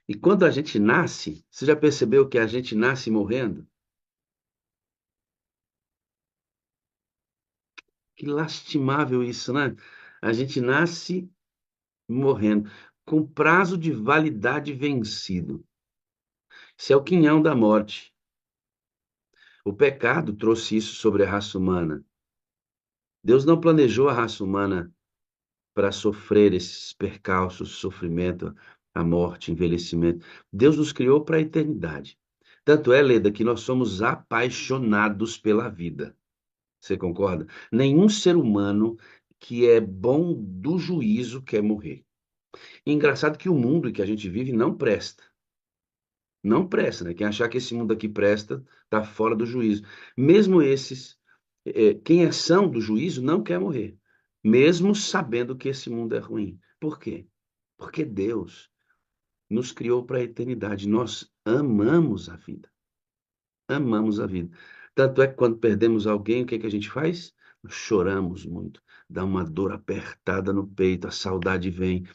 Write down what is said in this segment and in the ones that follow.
E quando a gente nasce, você já percebeu que a gente nasce morrendo? Que lastimável isso, né? A gente nasce morrendo, com prazo de validade vencido. Isso é o quinhão da morte. O pecado trouxe isso sobre a raça humana. Deus não planejou a raça humana para sofrer esses percalços, sofrimento, a morte, envelhecimento. Deus nos criou para a eternidade. Tanto é, Leda, que nós somos apaixonados pela vida. Você concorda? Nenhum ser humano que é bom do juízo quer morrer. E engraçado que o mundo que a gente vive não presta. Não presta, né? Quem achar que esse mundo aqui presta, está fora do juízo. Mesmo esses, quem é são do juízo não quer morrer, mesmo sabendo que esse mundo é ruim. Por quê? Porque Deus nos criou para a eternidade. Nós amamos a vida. Amamos a vida. Tanto é que quando perdemos alguém, o que que a gente faz? Nós choramos muito, dá uma dor apertada no peito, a saudade vem,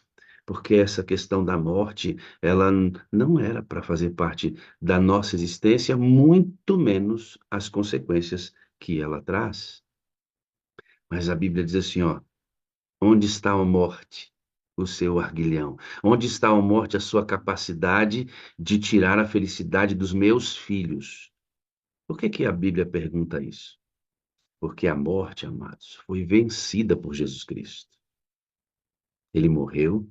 porque essa questão da morte, ela não era para fazer parte da nossa existência, muito menos as consequências que ela traz. Mas a Bíblia diz assim, ó, onde está a morte? O seu arguilhão. Onde está a morte, a sua capacidade de tirar a felicidade dos meus filhos? Por que que a Bíblia pergunta isso? Porque a morte, amados, foi vencida por Jesus Cristo. Ele morreu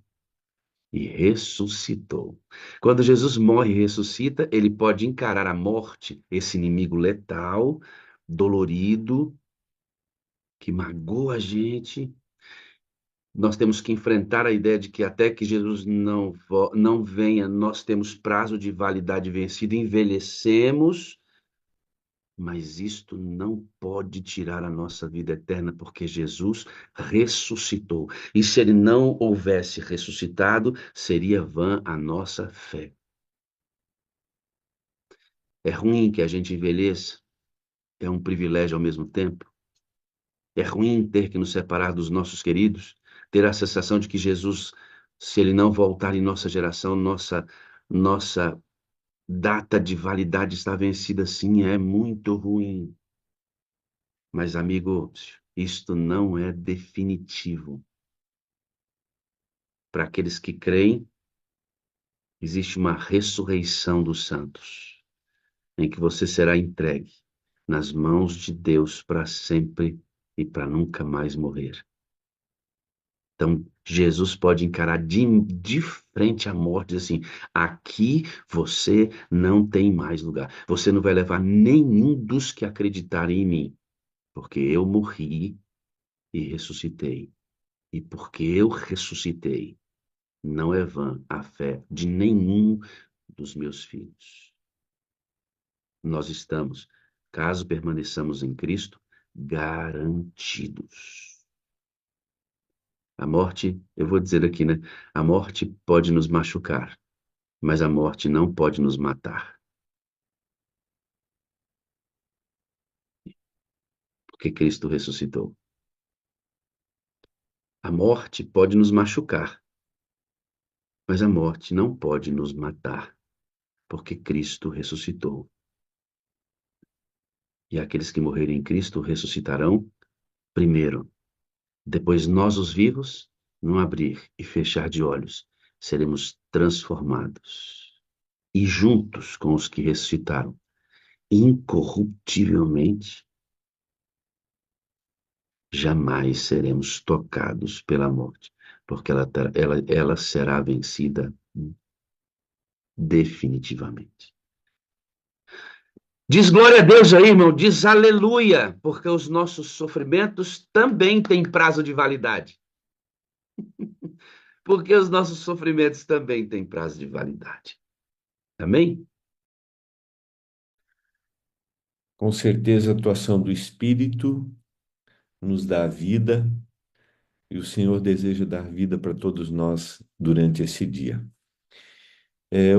e ressuscitou. Quando Jesus morre e ressuscita, ele pode encarar a morte, esse inimigo letal, dolorido, que magoa a gente. Nós temos que enfrentar a ideia de que até que Jesus não venha, nós temos prazo de validade vencido, envelhecemos, mas isto não pode tirar a nossa vida eterna, porque Jesus ressuscitou. E se ele não houvesse ressuscitado, seria vã a nossa fé. É ruim que a gente envelheça, é um privilégio ao mesmo tempo. É ruim ter que nos separar dos nossos queridos, ter a sensação de que Jesus, se ele não voltar em nossa geração, nossa data de validade está vencida. Sim, é muito ruim. Mas, amigo, isto não é definitivo. Para aqueles que creem, existe uma ressurreição dos santos, em que você será entregue nas mãos de Deus para sempre e para nunca mais morrer. Então, Jesus pode encarar de frente a morte, dizer assim: aqui você não tem mais lugar. Você não vai levar nenhum dos que acreditarem em mim, porque eu morri e ressuscitei. E porque eu ressuscitei, não é vã a fé de nenhum dos meus filhos. Nós estamos, caso permaneçamos em Cristo, garantidos. A morte, eu vou dizer aqui, né? A morte pode nos machucar, mas a morte não pode nos matar, porque Cristo ressuscitou. A morte pode nos machucar, mas a morte não pode nos matar, porque Cristo ressuscitou. E aqueles que morrerem em Cristo ressuscitarão primeiro. Depois nós, os vivos, num abrir e fechar de olhos, seremos transformados. E juntos com os que ressuscitaram, incorruptivelmente, jamais seremos tocados pela morte, porque ela será vencida definitivamente. Diz glória a Deus aí, irmão, diz aleluia, porque os nossos sofrimentos também têm prazo de validade. Porque os nossos sofrimentos também têm prazo de validade. Amém? Com certeza, a atuação do Espírito nos dá vida e o Senhor deseja dar vida para todos nós durante esse dia.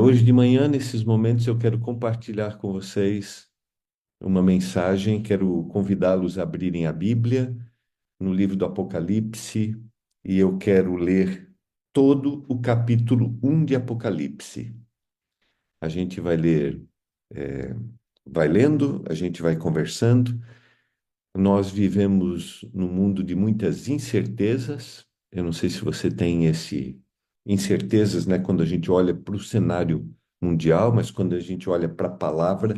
Hoje de manhã, nesses momentos, eu quero compartilhar com vocês uma mensagem, quero convidá-los a abrirem a Bíblia no livro do Apocalipse e eu quero ler todo o capítulo 1 de Apocalipse. A gente vai ler, é, vai lendo, a gente vai conversando. Nós vivemos num mundo de muitas incertezas. Eu não sei se você tem esse incertezas, né, quando a gente olha para o cenário mundial, mas quando a gente olha para a palavra,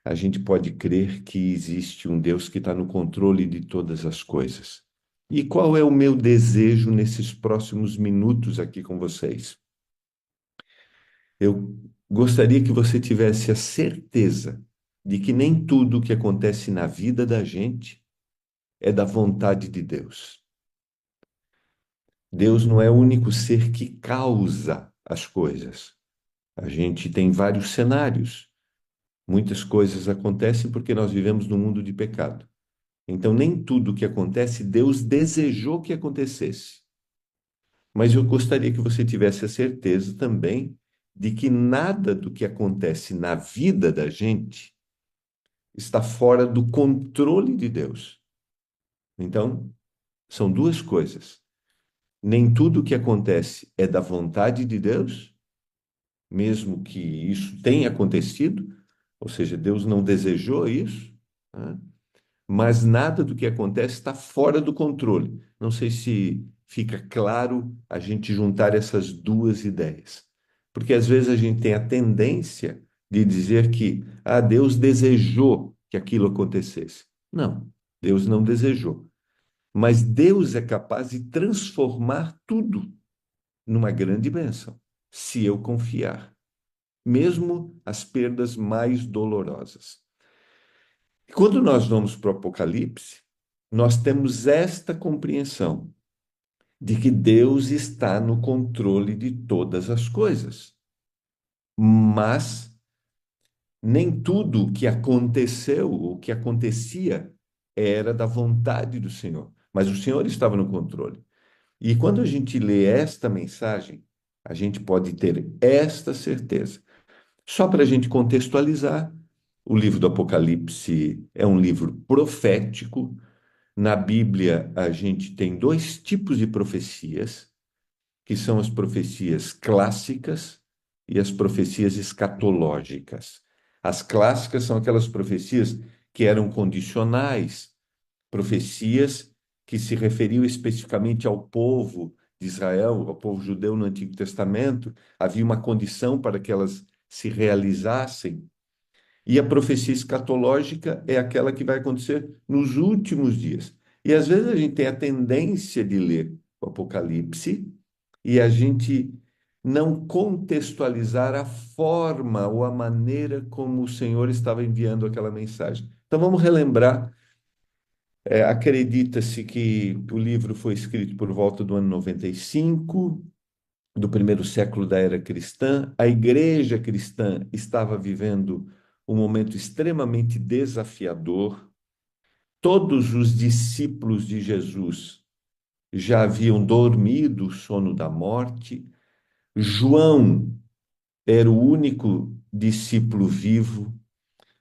a gente pode crer que existe um Deus que está no controle de todas as coisas. E qual é o meu desejo nesses próximos minutos aqui com vocês? Eu gostaria que você tivesse a certeza de que nem tudo o que acontece na vida da gente é da vontade de Deus. Deus não é o único ser que causa as coisas. A gente tem vários cenários. Muitas coisas acontecem porque nós vivemos num mundo de pecado. Então, nem tudo que acontece, Deus desejou que acontecesse. Mas eu gostaria que você tivesse a certeza também de que nada do que acontece na vida da gente está fora do controle de Deus. Então, são duas coisas. Nem tudo que acontece é da vontade de Deus, mesmo que isso tenha acontecido, ou seja, Deus não desejou isso, né? Mas nada do que acontece está fora do controle. Não sei se fica claro a gente juntar essas duas ideias. Porque às vezes a gente tem a tendência de dizer que Deus desejou que aquilo acontecesse. Não, Deus não desejou. Mas Deus é capaz de transformar tudo numa grande bênção, se eu confiar, mesmo as perdas mais dolorosas. Quando nós vamos para o Apocalipse, nós temos esta compreensão de que Deus está no controle de todas as coisas. Mas nem tudo o que aconteceu, o que acontecia, era da vontade do Senhor. Mas o Senhor estava no controle. E quando a gente lê esta mensagem, a gente pode ter esta certeza. Só para a gente contextualizar, o livro do Apocalipse é um livro profético. Na Bíblia, a gente tem dois tipos de profecias, que são as profecias clássicas e as profecias escatológicas. As clássicas são aquelas profecias que eram condicionais, profecias que se referiam especificamente ao povo de Israel, ao povo judeu no Antigo Testamento. Havia uma condição para que elas se realizassem. E a profecia escatológica é aquela que vai acontecer nos últimos dias. E às vezes a gente tem a tendência de ler o Apocalipse e a gente não contextualizar a forma ou a maneira como o Senhor estava enviando aquela mensagem. Então vamos relembrar. Acredita-se que o livro foi escrito por volta do ano 95 do primeiro século da era cristã. A igreja cristã estava vivendo um momento extremamente desafiador. Todos os discípulos de Jesus já haviam dormido o sono da morte. João era o único discípulo vivo.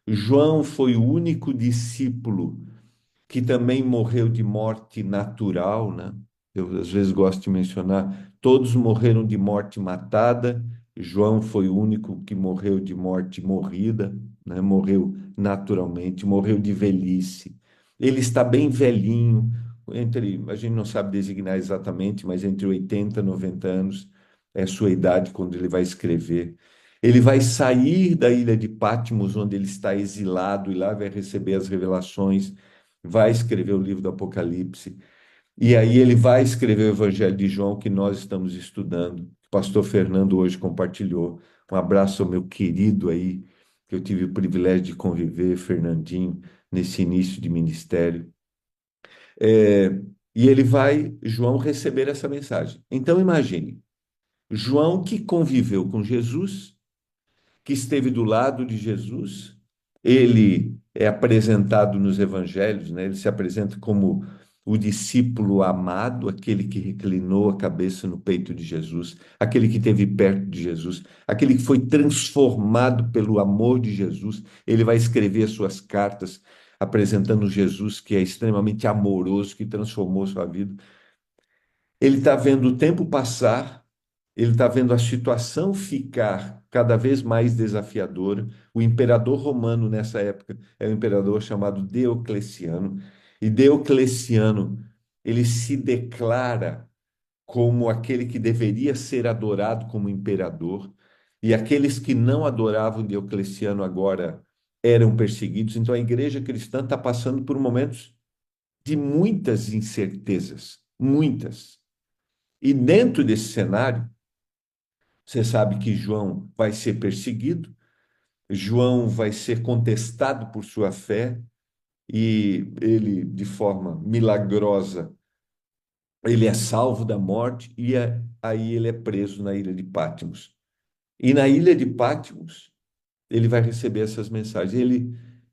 João foi o único discípulo que também morreu de morte natural, né? Eu às vezes gosto de mencionar, todos morreram de morte matada, João foi o único que morreu de morte morrida, né? Morreu naturalmente, morreu de velhice. Ele está bem velhinho, a gente não sabe designar exatamente, mas entre 80 e 90 anos é a sua idade quando ele vai escrever. Ele vai sair da ilha de Patmos, onde ele está exilado, e lá vai receber as revelações, vai escrever o livro do Apocalipse, e aí ele vai escrever o Evangelho de João que nós estamos estudando. O pastor Fernando hoje compartilhou. Um abraço ao meu querido aí, que eu tive o privilégio de conviver, Fernandinho, nesse início de ministério. É, e ele vai, João, receber essa mensagem. Então imagine, João que conviveu com Jesus, que esteve do lado de Jesus. Ele é apresentado nos evangelhos, né? Ele se apresenta como o discípulo amado, aquele que reclinou a cabeça no peito de Jesus, aquele que esteve perto de Jesus, aquele que foi transformado pelo amor de Jesus. Ele vai escrever as suas cartas apresentando Jesus, que é extremamente amoroso, que transformou sua vida. Ele está vendo o tempo passar ele está vendo a situação ficar cada vez mais desafiadora. O imperador romano nessa época é um imperador chamado Diocleciano, e Diocleciano ele se declara como aquele que deveria ser adorado como imperador, e aqueles que não adoravam Diocleciano agora eram perseguidos. Então a igreja cristã está passando por momentos de muitas incertezas, muitas. E dentro desse cenário, você sabe que João vai ser perseguido, João vai ser contestado por sua fé, e ele, de forma milagrosa, ele é salvo da morte, e aí ele é preso na ilha de Patmos. E na ilha de Patmos, ele vai receber essas mensagens.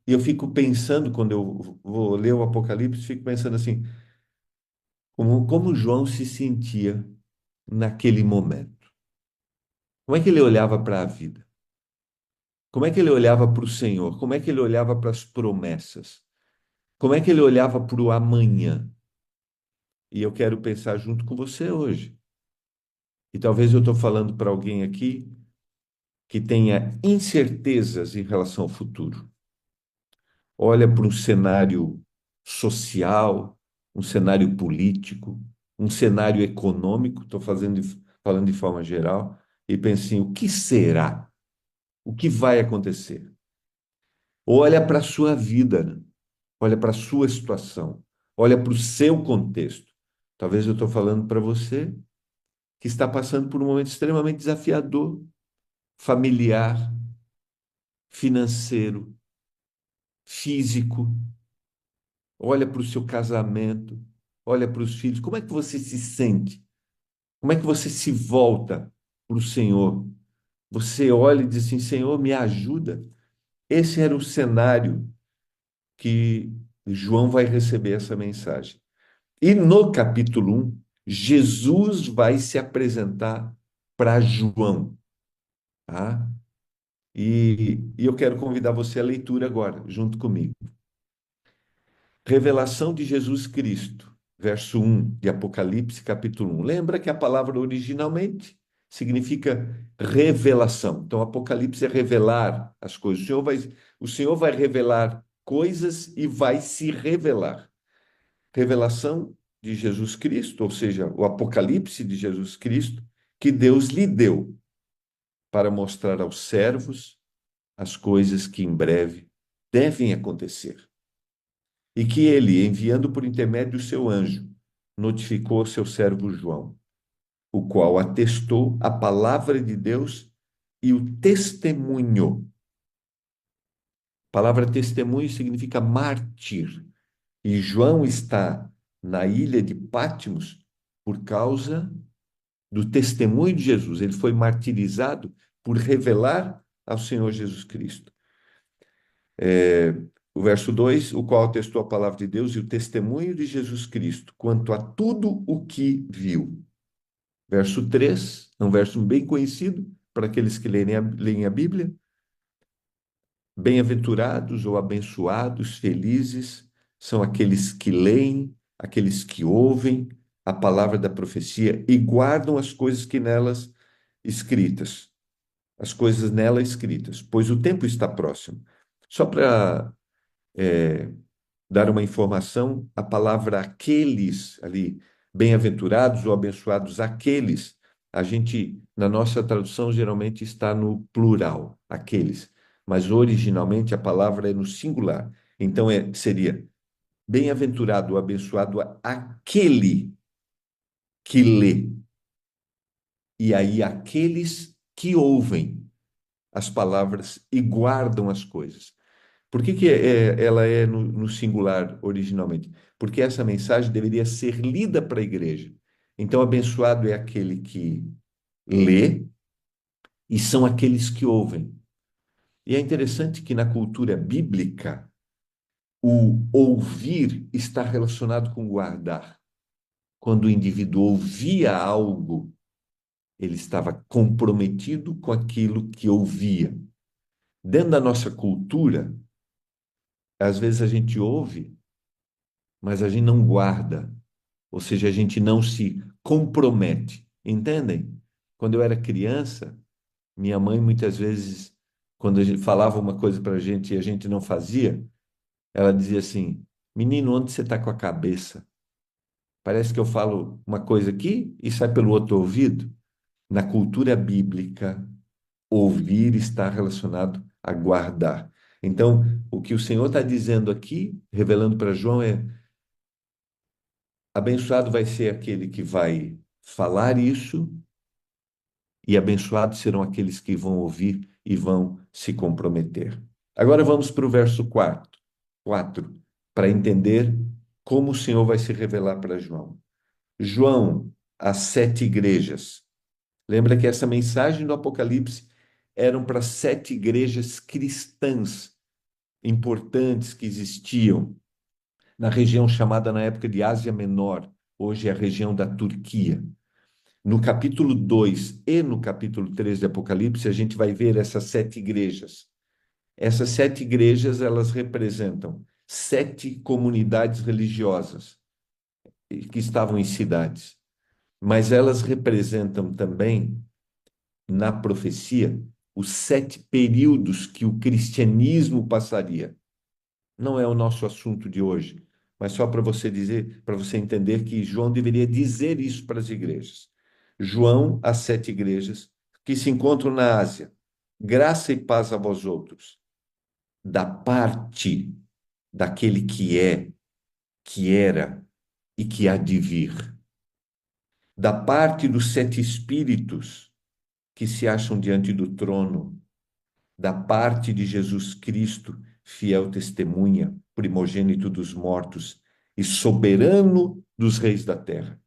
E eu fico pensando, quando eu vou ler o Apocalipse, fico pensando assim, como João se sentia naquele momento. Como é que ele olhava para a vida? Como é que ele olhava para o Senhor? Como é que ele olhava para as promessas? Como é que ele olhava para o amanhã? E eu quero pensar junto com você hoje. E talvez eu estou falando para alguém aqui que tenha incertezas em relação ao futuro. Olha para um cenário social, um cenário político, um cenário econômico, estou falando de forma geral, e pensa assim, o que será? O que vai acontecer? Olha para a sua vida, né? Olha para a sua situação, olha para o seu contexto. Talvez eu estou falando para você que está passando por um momento extremamente desafiador, familiar, financeiro, físico. Olha para o seu casamento, olha para os filhos. Como é que você se sente? Como é que você se volta para o Senhor? Você olha e diz assim: Senhor, me ajuda. Esse era o cenário que João vai receber essa mensagem. E no capítulo 1, Jesus vai se apresentar para João, tá? E eu quero convidar você à leitura agora, junto comigo. Revelação de Jesus Cristo, verso 1 de Apocalipse, capítulo 1. Lembra que a palavra originalmente significa revelação. Então, Apocalipse é revelar as coisas. O Senhor vai revelar coisas e vai se revelar. Revelação de Jesus Cristo, ou seja, o Apocalipse de Jesus Cristo, que Deus lhe deu para mostrar aos servos as coisas que em breve devem acontecer. E que ele, enviando por intermédio do seu anjo, notificou ao seu servo João, o qual atestou a palavra de Deus e o testemunho. A palavra testemunho significa mártir. E João está na ilha de Patmos por causa do testemunho de Jesus. Ele foi martirizado por revelar ao Senhor Jesus Cristo. O verso 2, o qual atestou a palavra de Deus e o testemunho de Jesus Cristo quanto a tudo o que viu. Verso 3, é um verso bem conhecido para aqueles que leem a Bíblia. Bem-aventurados ou abençoados, felizes, são aqueles que leem, aqueles que ouvem a palavra da profecia e guardam as coisas que nelas escritas, as coisas nela escritas, pois o tempo está próximo. Só para dar uma informação, a palavra aqueles ali, bem-aventurados ou abençoados, aqueles, a gente, na nossa tradução, geralmente está no plural, aqueles, mas originalmente a palavra é no singular. Então seria bem-aventurado ou abençoado aquele que lê, e aí aqueles que ouvem as palavras e guardam as coisas. Por que ela é no singular originalmente? Porque essa mensagem deveria ser lida para a igreja. Então, abençoado é aquele que lê e são aqueles que ouvem. E é interessante que na cultura bíblica, o ouvir está relacionado com guardar. Quando o indivíduo ouvia algo, ele estava comprometido com aquilo que ouvia. Dentro da nossa cultura, às vezes a gente ouve, mas a gente não guarda. Ou seja, a gente não se compromete. Entendem? Quando eu era criança, minha mãe muitas vezes, quando a gente falava uma coisa para a gente e a gente não fazia, ela dizia assim: Menino, onde você está com a cabeça? Parece que eu falo uma coisa aqui e sai pelo outro ouvido. Na cultura bíblica, ouvir está relacionado a guardar. Então, o que o Senhor está dizendo aqui, revelando para João, é: abençoado vai ser aquele que vai falar isso, e abençoados serão aqueles que vão ouvir e vão se comprometer. Agora vamos para o verso 4, para entender como o Senhor vai se revelar para João. João, as 7 igrejas. Lembra que essa mensagem do Apocalipse eram para 7 igrejas cristãs importantes que existiam na região chamada na época de Ásia Menor, hoje é a região da Turquia. No capítulo 2 e no capítulo 3 de Apocalipse, a gente vai ver essas 7 igrejas. Essas 7 igrejas, elas representam 7 comunidades religiosas que estavam em cidades, mas elas representam também, na profecia, os 7 períodos que o cristianismo passaria. Não é o nosso assunto de hoje, mas só para você dizer, para você entender que João deveria dizer isso para as igrejas. João, as 7 igrejas que se encontram na Ásia, graça e paz a vós outros, da parte daquele que é, que era e que há de vir, da parte dos 7 espíritos que se acham diante do trono, da parte de Jesus Cristo, fiel testemunha, primogênito dos mortos e soberano dos reis da terra.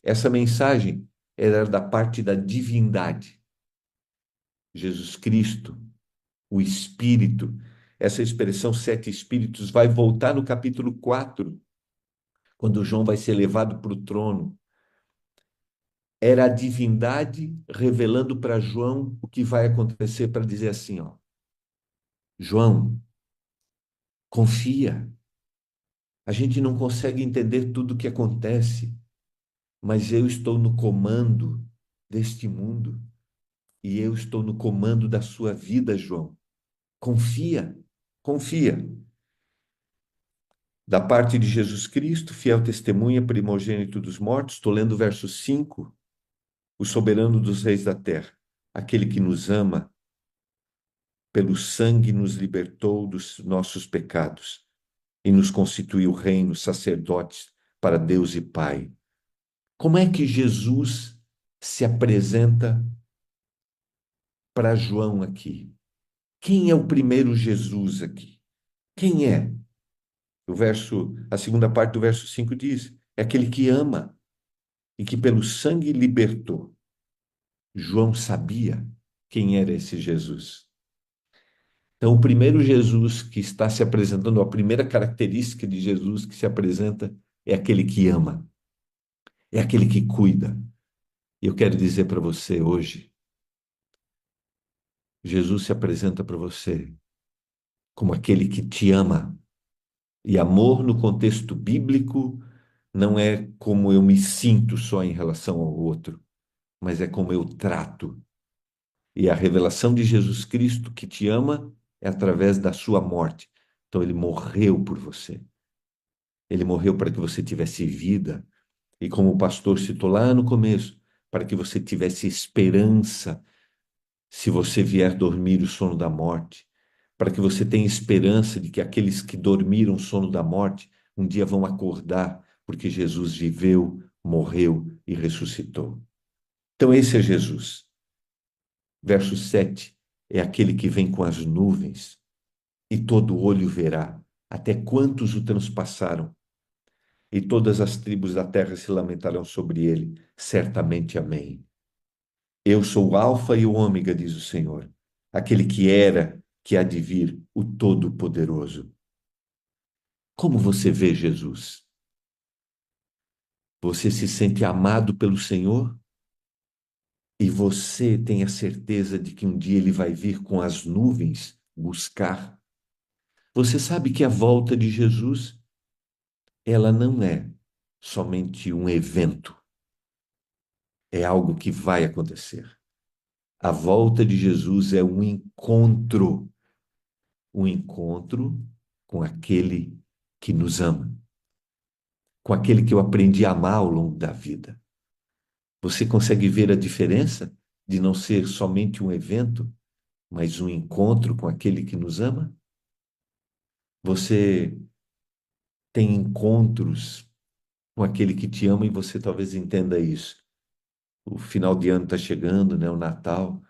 Essa mensagem era da parte da divindade. Jesus Cristo, o Espírito. Essa expressão 7 espíritos vai voltar no capítulo 4, quando João vai ser levado para o trono. Era a divindade revelando para João o que vai acontecer, para dizer assim, ó: João, confia. A gente não consegue entender tudo o que acontece, mas eu estou no comando deste mundo e eu estou no comando da sua vida, João. Confia, confia. Da parte de Jesus Cristo, fiel testemunha, primogênito dos mortos, estou lendo o verso 5, o soberano dos reis da terra, aquele que nos ama, pelo sangue nos libertou dos nossos pecados e nos constituiu reino, sacerdotes para Deus e Pai. Como é que Jesus se apresenta para João aqui? Quem é o primeiro Jesus aqui? Quem é? A segunda parte do verso 5 diz: é aquele que ama e que pelo sangue libertou. João sabia quem era esse Jesus. Então, o primeiro Jesus que está se apresentando, a primeira característica de Jesus que se apresenta é aquele que ama, é aquele que cuida. E eu quero dizer para você hoje, Jesus se apresenta para você como aquele que te ama. E amor no contexto bíblico não é como eu me sinto só em relação ao outro, mas é como eu trato. E a revelação de Jesus Cristo que te ama é através da sua morte. Então ele morreu por você. Ele morreu para que você tivesse vida. E como o pastor citou lá no começo, para que você tivesse esperança se você vier dormir o sono da morte, para que você tenha esperança de que aqueles que dormiram o sono da morte um dia vão acordar, porque Jesus viveu, morreu e ressuscitou. Então, esse é Jesus. Verso 7 é aquele que vem com as nuvens, e todo olho verá, até quantos o transpassaram, e todas as tribos da terra se lamentarão sobre ele. Certamente, amém. Eu sou o Alfa e o Ômega, diz o Senhor, aquele que era, que há de vir, o Todo-Poderoso. Como você vê Jesus? Você se sente amado pelo Senhor? E você tem a certeza de que um dia ele vai vir com as nuvens buscar? Você sabe que a volta de Jesus, ela não é somente um evento, é algo que vai acontecer. A volta de Jesus é um encontro com aquele que nos ama, com aquele que eu aprendi a amar ao longo da vida. Você consegue ver a diferença de não ser somente um evento, mas um encontro com aquele que nos ama? Você tem encontros com aquele que te ama e você talvez entenda isso. O final de ano está chegando, né? O Natal,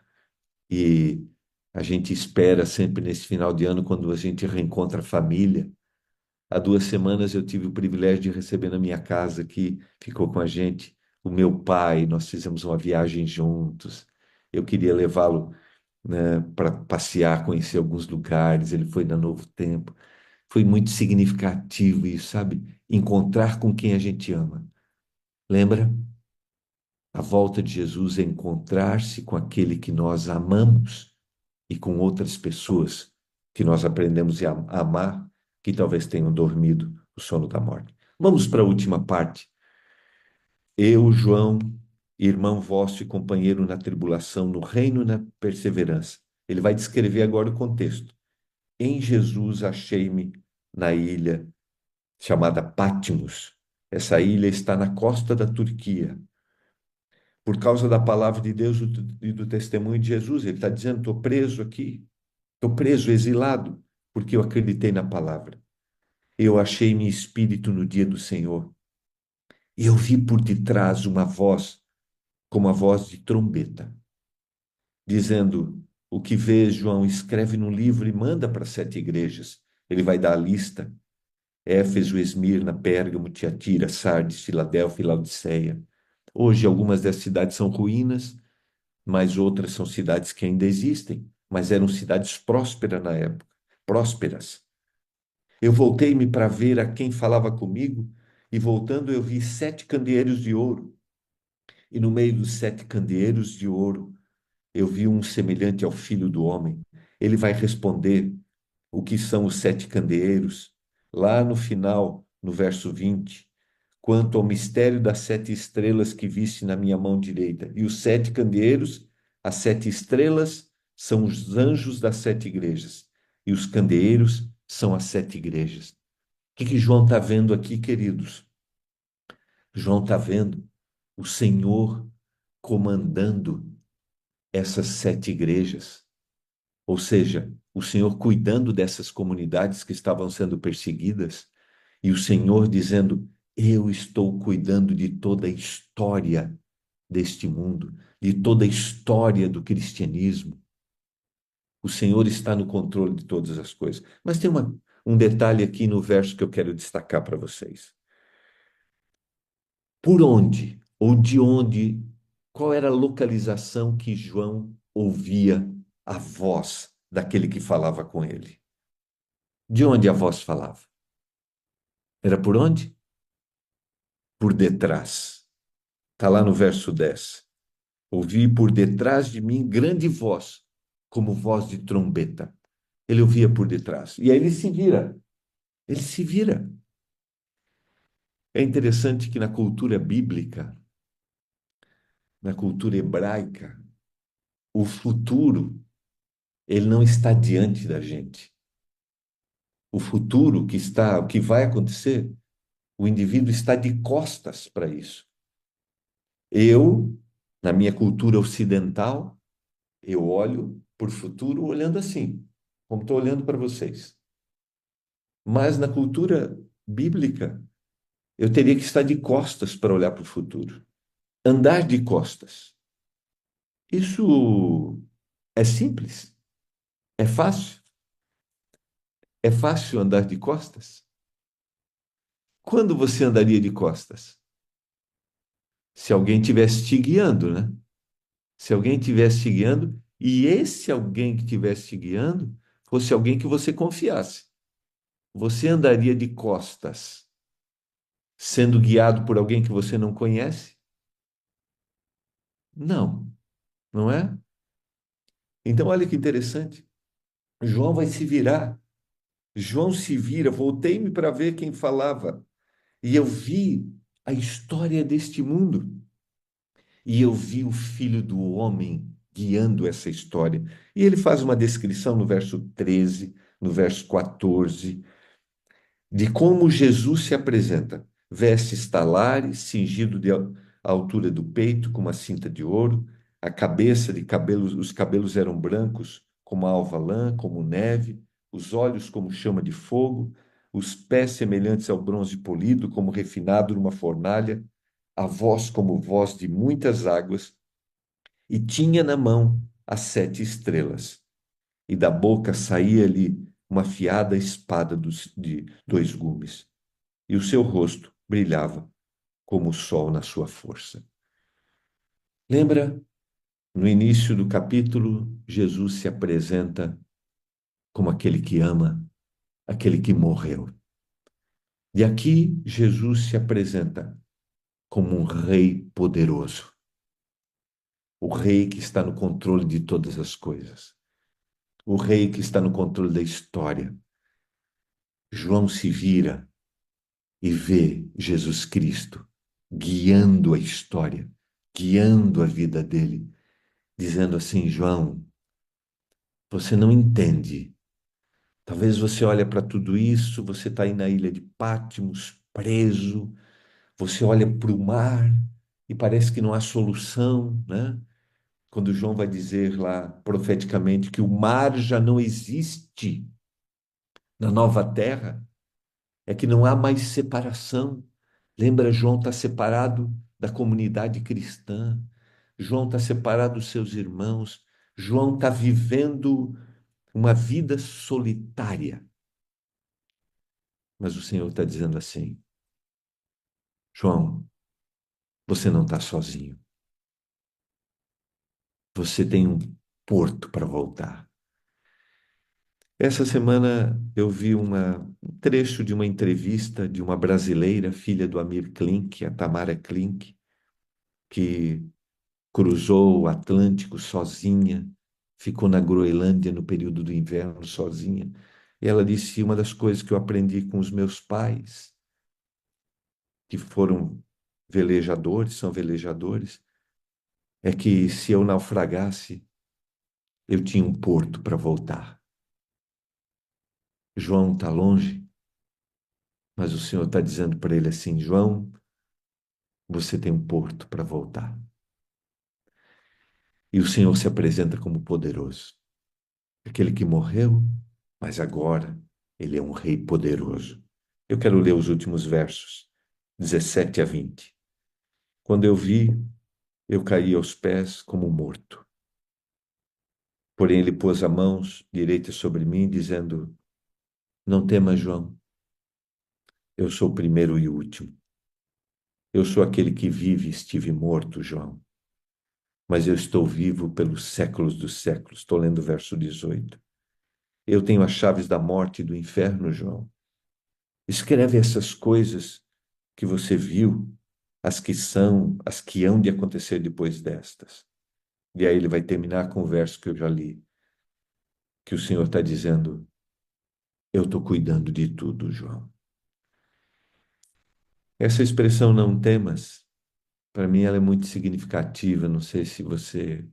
e a gente espera sempre nesse final de ano, quando a gente reencontra a família. Há 2 semanas eu tive o privilégio de receber na minha casa que ficou com a gente o meu pai. Nós fizemos uma viagem juntos. Eu queria levá-lo, né, para passear, conhecer alguns lugares. Ele foi na Novo Tempo. Foi muito significativo isso, sabe? Encontrar com quem a gente ama. Lembra? A volta de Jesus é encontrar-se com aquele que nós amamos e com outras pessoas que nós aprendemos a amar, que talvez tenham dormido o sono da morte. Vamos para a última parte. Eu, João, irmão vosso e companheiro na tribulação, no reino e na perseverança. Ele vai descrever agora o contexto. Em Jesus achei-me na ilha chamada Patmos. Essa ilha está na costa da Turquia. Por causa da palavra de Deus e do testemunho de Jesus, ele está dizendo: estou preso aqui, estou preso, exilado, porque eu acreditei na palavra. Eu achei-me espírito no dia do Senhor. E eu vi por detrás uma voz, como a voz de trombeta, dizendo: o que vês, João, escreve num livro e manda para 7 igrejas. Ele vai dar a lista: Éfeso, Esmirna, Pérgamo, Tiatira, Sardes, Filadélfia e Laodiceia. Hoje, algumas dessas cidades são ruínas, mas outras são cidades que ainda existem, mas eram cidades prósperas na época, prósperas. Eu voltei-me para ver a quem falava comigo, e voltando eu vi 7 candeeiros de ouro, e no meio dos 7 candeeiros de ouro eu vi um semelhante ao Filho do Homem. Ele vai responder o que são os 7 candeeiros, lá no final, no verso 20. Quanto ao mistério das 7 estrelas que viste na minha mão direita. E os 7 candeeiros, as 7 estrelas, são os anjos das 7 igrejas. E os candeeiros são as 7 igrejas. O que João está vendo aqui, queridos? João está vendo o Senhor comandando essas 7 igrejas. Ou seja, o Senhor cuidando dessas comunidades que estavam sendo perseguidas, e o Senhor dizendo: eu estou cuidando de toda a história deste mundo, de toda a história do cristianismo. O Senhor está no controle de todas as coisas. Mas tem um detalhe aqui no verso que eu quero destacar para vocês. Por onde, ou de onde, qual era a localização que João ouvia a voz daquele que falava com ele? De onde a voz falava? Era por onde? Por detrás. Está lá no verso 10. Ouvi por detrás de mim grande voz, como voz de trombeta. Ele ouvia por detrás. E aí ele se vira. Ele se vira. É interessante que na cultura bíblica, na cultura hebraica, o futuro, ele não está diante da gente. O futuro que está, o que vai acontecer, o indivíduo está de costas para isso. Eu, na minha cultura ocidental, eu olho para o futuro olhando assim, como estou olhando para vocês. Mas na cultura bíblica, eu teria que estar de costas para olhar para o futuro. Andar de costas. Isso é simples? É fácil? É fácil andar de costas? Quando você andaria de costas? Se alguém estivesse te guiando, né? Se alguém estivesse te guiando, e esse alguém que estivesse te guiando fosse alguém que você confiasse. Você andaria de costas, sendo guiado por alguém que você não conhece? Não, não é? Então, olha que interessante. João vai se virar. João se vira. Voltei-me para ver quem falava. E eu vi a história deste mundo. E eu vi o Filho do Homem guiando essa história. E ele faz uma descrição no verso 13, no verso 14, de como Jesus se apresenta. Vestes talares, cingido à altura do peito, com uma cinta de ouro, a cabeça de cabelos, os cabelos eram brancos, como a alva lã, como neve, os olhos como chama de fogo, os pés semelhantes ao bronze polido, como refinado numa fornalha, a voz como voz de muitas águas, e tinha na mão as 7 estrelas, e da boca saía-lhe uma afiada espada de 2 gumes, e o seu rosto brilhava como o sol na sua força. Lembra, no início do capítulo, Jesus se apresenta como aquele que ama, aquele que morreu. E aqui, Jesus se apresenta como um rei poderoso, o rei que está no controle de todas as coisas, o rei que está no controle da história. João se vira e vê Jesus Cristo guiando a história, guiando a vida dele, dizendo assim: João, você não entende. Talvez você olhe para tudo isso, você está aí na ilha de Patmos, preso, você olha para o mar e parece que não há solução, né? Quando João vai dizer lá profeticamente que o mar já não existe na nova terra, é que não há mais separação. Lembra, João está separado da comunidade cristã, João está separado dos seus irmãos, João está vivendo uma vida solitária. Mas o Senhor está dizendo assim: João, você não está sozinho. Você tem um porto para voltar. Essa semana eu vi um trecho de uma entrevista de uma brasileira, filha do Amir Klink, a Tamara Klink, que cruzou o Atlântico sozinha, ficou na Groenlândia no período do inverno sozinha. E ela disse: uma das coisas que eu aprendi com os meus pais, que foram velejadores, são velejadores, é que se eu naufragasse, eu tinha um porto para voltar. João está longe, mas o Senhor está dizendo para ele assim: João, você tem um porto para voltar. E o Senhor se apresenta como poderoso, aquele que morreu, mas agora ele é um rei poderoso. Eu quero ler os últimos versos, 17 a 20. Quando eu vi, eu caí aos pés como morto. Porém, ele pôs a mão direita sobre mim, dizendo: Não temas, João, eu sou o primeiro e o último. Eu sou aquele que vive e estive morto, João, mas eu estou vivo pelos séculos dos séculos. Estou lendo o verso 18. Eu tenho as chaves da morte e do inferno, João. Escreve essas coisas que você viu, as que são, as que hão de acontecer depois destas. E aí ele vai terminar com o verso que eu já li, que o Senhor está dizendo: Eu estou cuidando de tudo, João. Essa expressão não temas, para mim ela é muito significativa. Não sei se você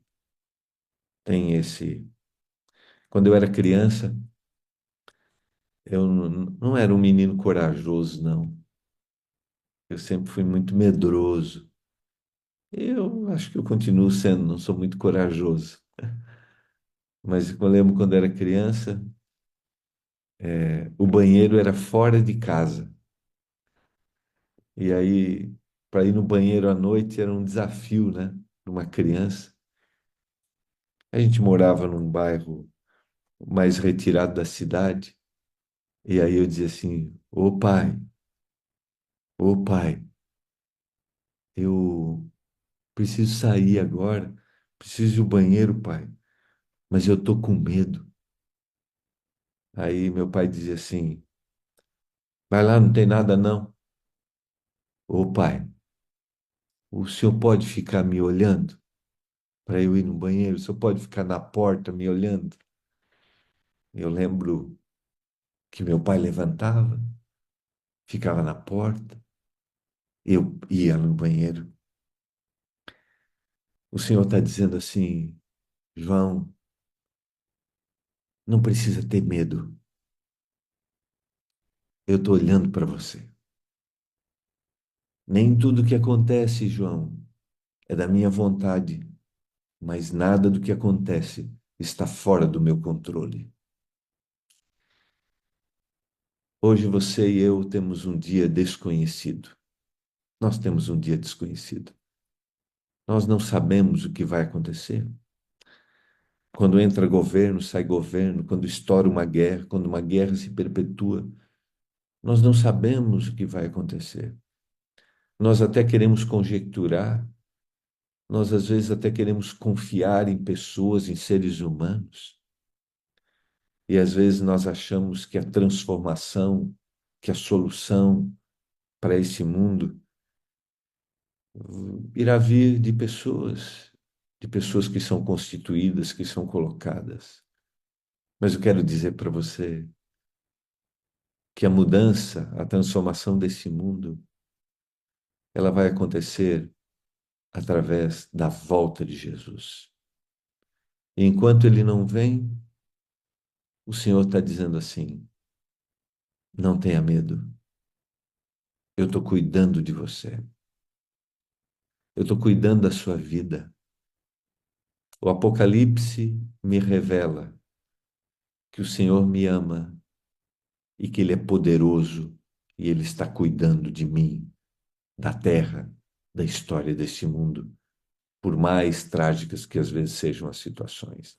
tem esse. Quando eu era criança, eu não era um menino corajoso, não. Eu sempre fui muito medroso. Eu acho que eu continuo sendo, não sou muito corajoso. Mas eu lembro quando era criança, o banheiro era fora de casa. E aí, para ir no banheiro à noite era um desafio, né? Para uma criança. A gente morava num bairro mais retirado da cidade. E aí eu dizia assim: ô pai, eu preciso sair agora, preciso ir ao banheiro, pai, mas eu tô com medo. Aí meu pai dizia assim: vai lá, não tem nada não. Ô pai, o senhor pode ficar me olhando para eu ir no banheiro? O senhor pode ficar na porta me olhando? Eu lembro que meu pai levantava, ficava na porta, eu ia no banheiro. O senhor está dizendo assim: João, não precisa ter medo. Eu estou olhando para você. Nem tudo que acontece, João, é da minha vontade, mas nada do que acontece está fora do meu controle. Hoje você e eu temos um dia desconhecido. Nós temos um dia desconhecido. Nós não sabemos o que vai acontecer. Quando entra governo, sai governo, quando estoura uma guerra, quando uma guerra se perpetua, nós não sabemos o que vai acontecer. Nós até queremos conjecturar, nós às vezes até queremos confiar em pessoas, em seres humanos, e às vezes nós achamos que a transformação, que a solução para esse mundo irá vir de pessoas que são constituídas, que são colocadas. Mas eu quero dizer para você que a mudança, a transformação desse mundo, ela vai acontecer através da volta de Jesus. E enquanto ele não vem, o Senhor está dizendo assim: não tenha medo, eu estou cuidando de você, eu estou cuidando da sua vida. O Apocalipse me revela que o Senhor me ama e que Ele é poderoso e Ele está cuidando de mim, da terra, da história deste mundo, por mais trágicas que às vezes sejam as situações.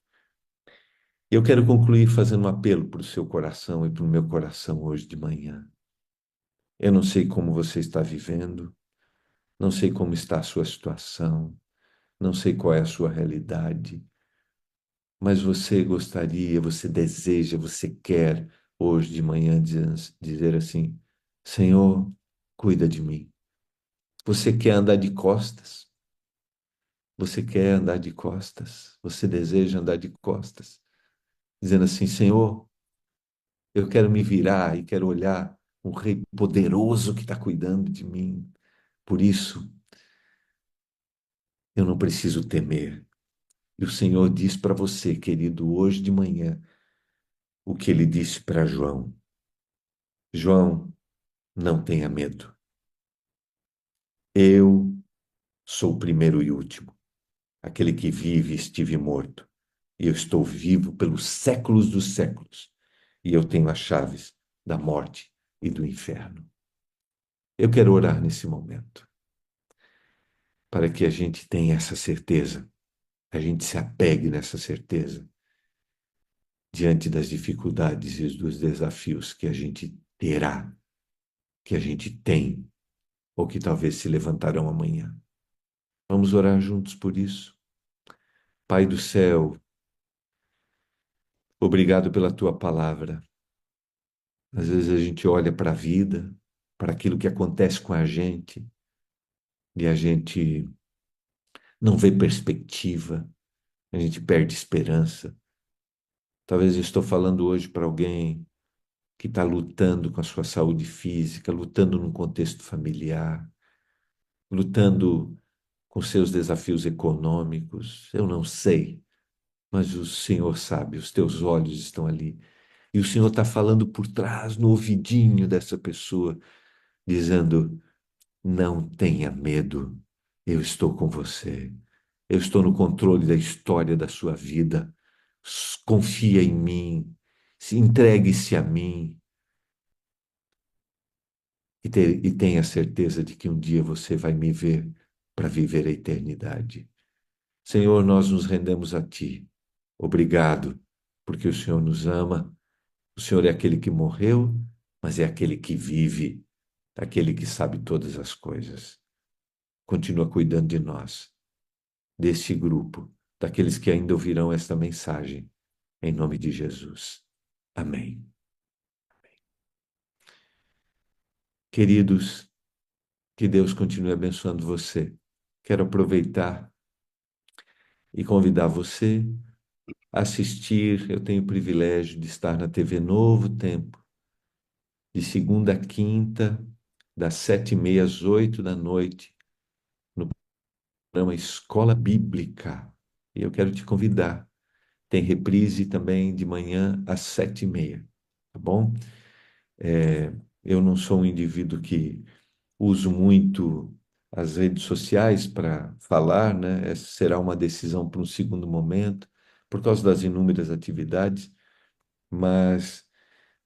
Eu quero concluir fazendo um apelo para o seu coração e para o meu coração hoje de manhã. Eu não sei como você está vivendo, não sei como está a sua situação, não sei qual é a sua realidade, mas você gostaria, você deseja, você quer hoje de manhã dizer assim: Senhor, cuida de mim. Você quer andar de costas, você quer andar de costas, você deseja andar de costas, dizendo assim: Senhor, eu quero me virar e quero olhar um rei poderoso que está cuidando de mim. Por isso, eu não preciso temer. E o Senhor diz para você, querido, hoje de manhã, o que ele disse para João: João, não tenha medo. Eu sou o primeiro e último, aquele que vive e estive morto. E eu estou vivo pelos séculos dos séculos. E eu tenho as chaves da morte e do inferno. Eu quero orar nesse momento, para que a gente tenha essa certeza, a gente se apegue nessa certeza, diante das dificuldades e dos desafios que a gente terá, que a gente tem, ou que talvez se levantarão amanhã. Vamos orar juntos por isso. Pai do céu, obrigado pela tua palavra. Às vezes a gente olha para a vida, para aquilo que acontece com a gente, e a gente não vê perspectiva, a gente perde esperança. Talvez eu estou falando hoje para alguém que está lutando com a sua saúde física, lutando num contexto familiar, lutando com seus desafios econômicos. Eu não sei, mas o Senhor sabe, os teus olhos estão ali. E o Senhor está falando por trás, no ouvidinho dessa pessoa, dizendo: não tenha medo, eu estou com você. Eu estou no controle da história da sua vida. Confia em mim, entregue-se a mim e tenha certeza de que um dia você vai me ver para viver a eternidade. Senhor, nós nos rendemos a Ti. Obrigado, porque o Senhor nos ama. O Senhor é aquele que morreu, mas é aquele que vive, aquele que sabe todas as coisas. Continua cuidando de nós, deste grupo, daqueles que ainda ouvirão esta mensagem, em nome de Jesus. Amém. Queridos, que Deus continue abençoando você. Quero aproveitar e convidar você a assistir. Eu tenho o privilégio de estar na TV Novo Tempo, de segunda a quinta, das 7h30 às 8 da noite, no programa Escola Bíblica. E eu quero te convidar Tem reprise também de manhã às 7h30, tá bom? É, eu não sou um indivíduo que uso muito as redes sociais para falar, né? Essa será uma decisão para um segundo momento, por causa das inúmeras atividades, mas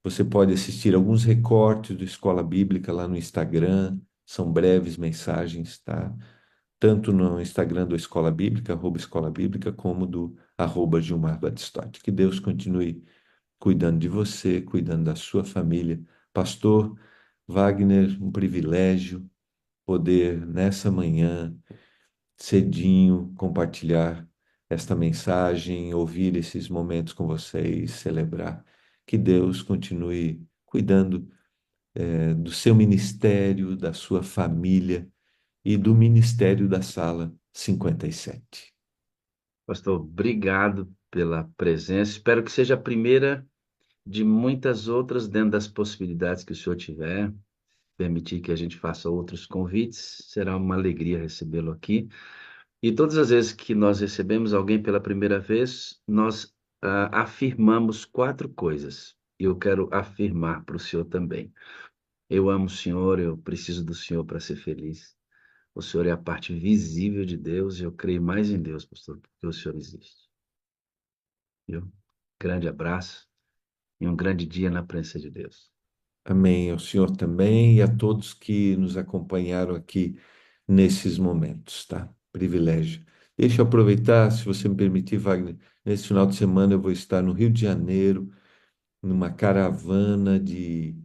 você pode assistir alguns recortes do Escola Bíblica lá no Instagram, são breves mensagens, tá? Tanto no Instagram do Escola Bíblica, Escola Bíblica, como do Gilmar Batistotti. Que Deus continue cuidando de você, cuidando da sua família. Pastor Wagner, um privilégio poder, nessa manhã, cedinho, compartilhar esta mensagem, ouvir esses momentos com vocês, celebrar. Que Deus continue cuidando, do seu ministério, da sua família e do ministério da Sala 57. Pastor, obrigado pela presença. Espero que seja a primeira de muitas outras dentro das possibilidades que o senhor tiver. Permitir que a gente faça outros convites, será uma alegria recebê-lo aqui. E todas as vezes que nós recebemos alguém pela primeira vez, nós afirmamos quatro coisas. E eu quero afirmar para o senhor também. Eu amo o senhor, eu preciso do senhor para ser feliz. O senhor é a parte visível de Deus e eu creio mais em Deus, pastor, porque o senhor existe. Viu? Grande abraço e um grande dia na presença de Deus. Amém. Ao Senhor também e a todos que nos acompanharam aqui nesses momentos, tá? Privilégio. Deixa eu aproveitar, se você me permitir, Wagner, nesse final de semana eu vou estar no Rio de Janeiro, numa caravana de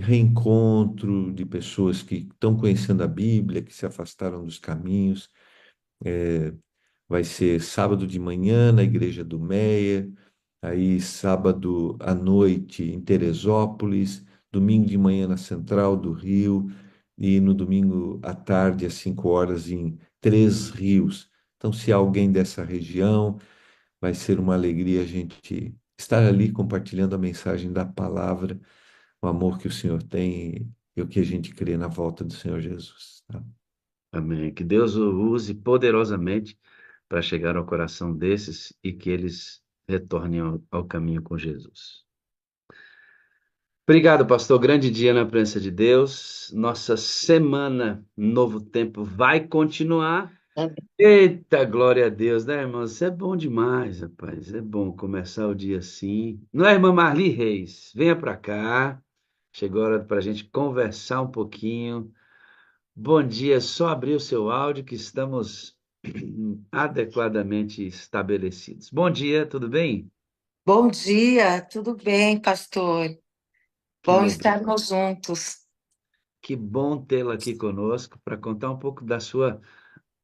reencontro de pessoas que estão conhecendo a Bíblia, que se afastaram dos caminhos. Vai ser sábado de manhã na Igreja do Meia, aí sábado à noite em Teresópolis, domingo de manhã na Central do Rio e no domingo à tarde às 5 horas em Três Rios. Então, se há alguém dessa região, vai ser uma alegria a gente estar ali compartilhando a mensagem da palavra, o amor que o Senhor tem e o que a gente crê na volta do Senhor Jesus. Tá? Amém. Que Deus o use poderosamente para chegar ao coração desses e que eles retornem ao caminho com Jesus. Obrigado, pastor. Grande dia na presença de Deus. Nossa semana Novo Tempo vai continuar. Eita, glória a Deus, né, irmãos? Isso é bom demais, rapaz. É bom começar o dia assim. Não é, irmã Marli Reis? Venha para cá. Chegou a hora para a gente conversar um pouquinho. Bom dia, só abrir o seu áudio que estamos adequadamente estabelecidos. Bom dia, tudo bem? Bom dia, tudo bem, pastor? Que Bom legal. estarmos juntos. Que bom tê-la aqui conosco para contar um pouco da sua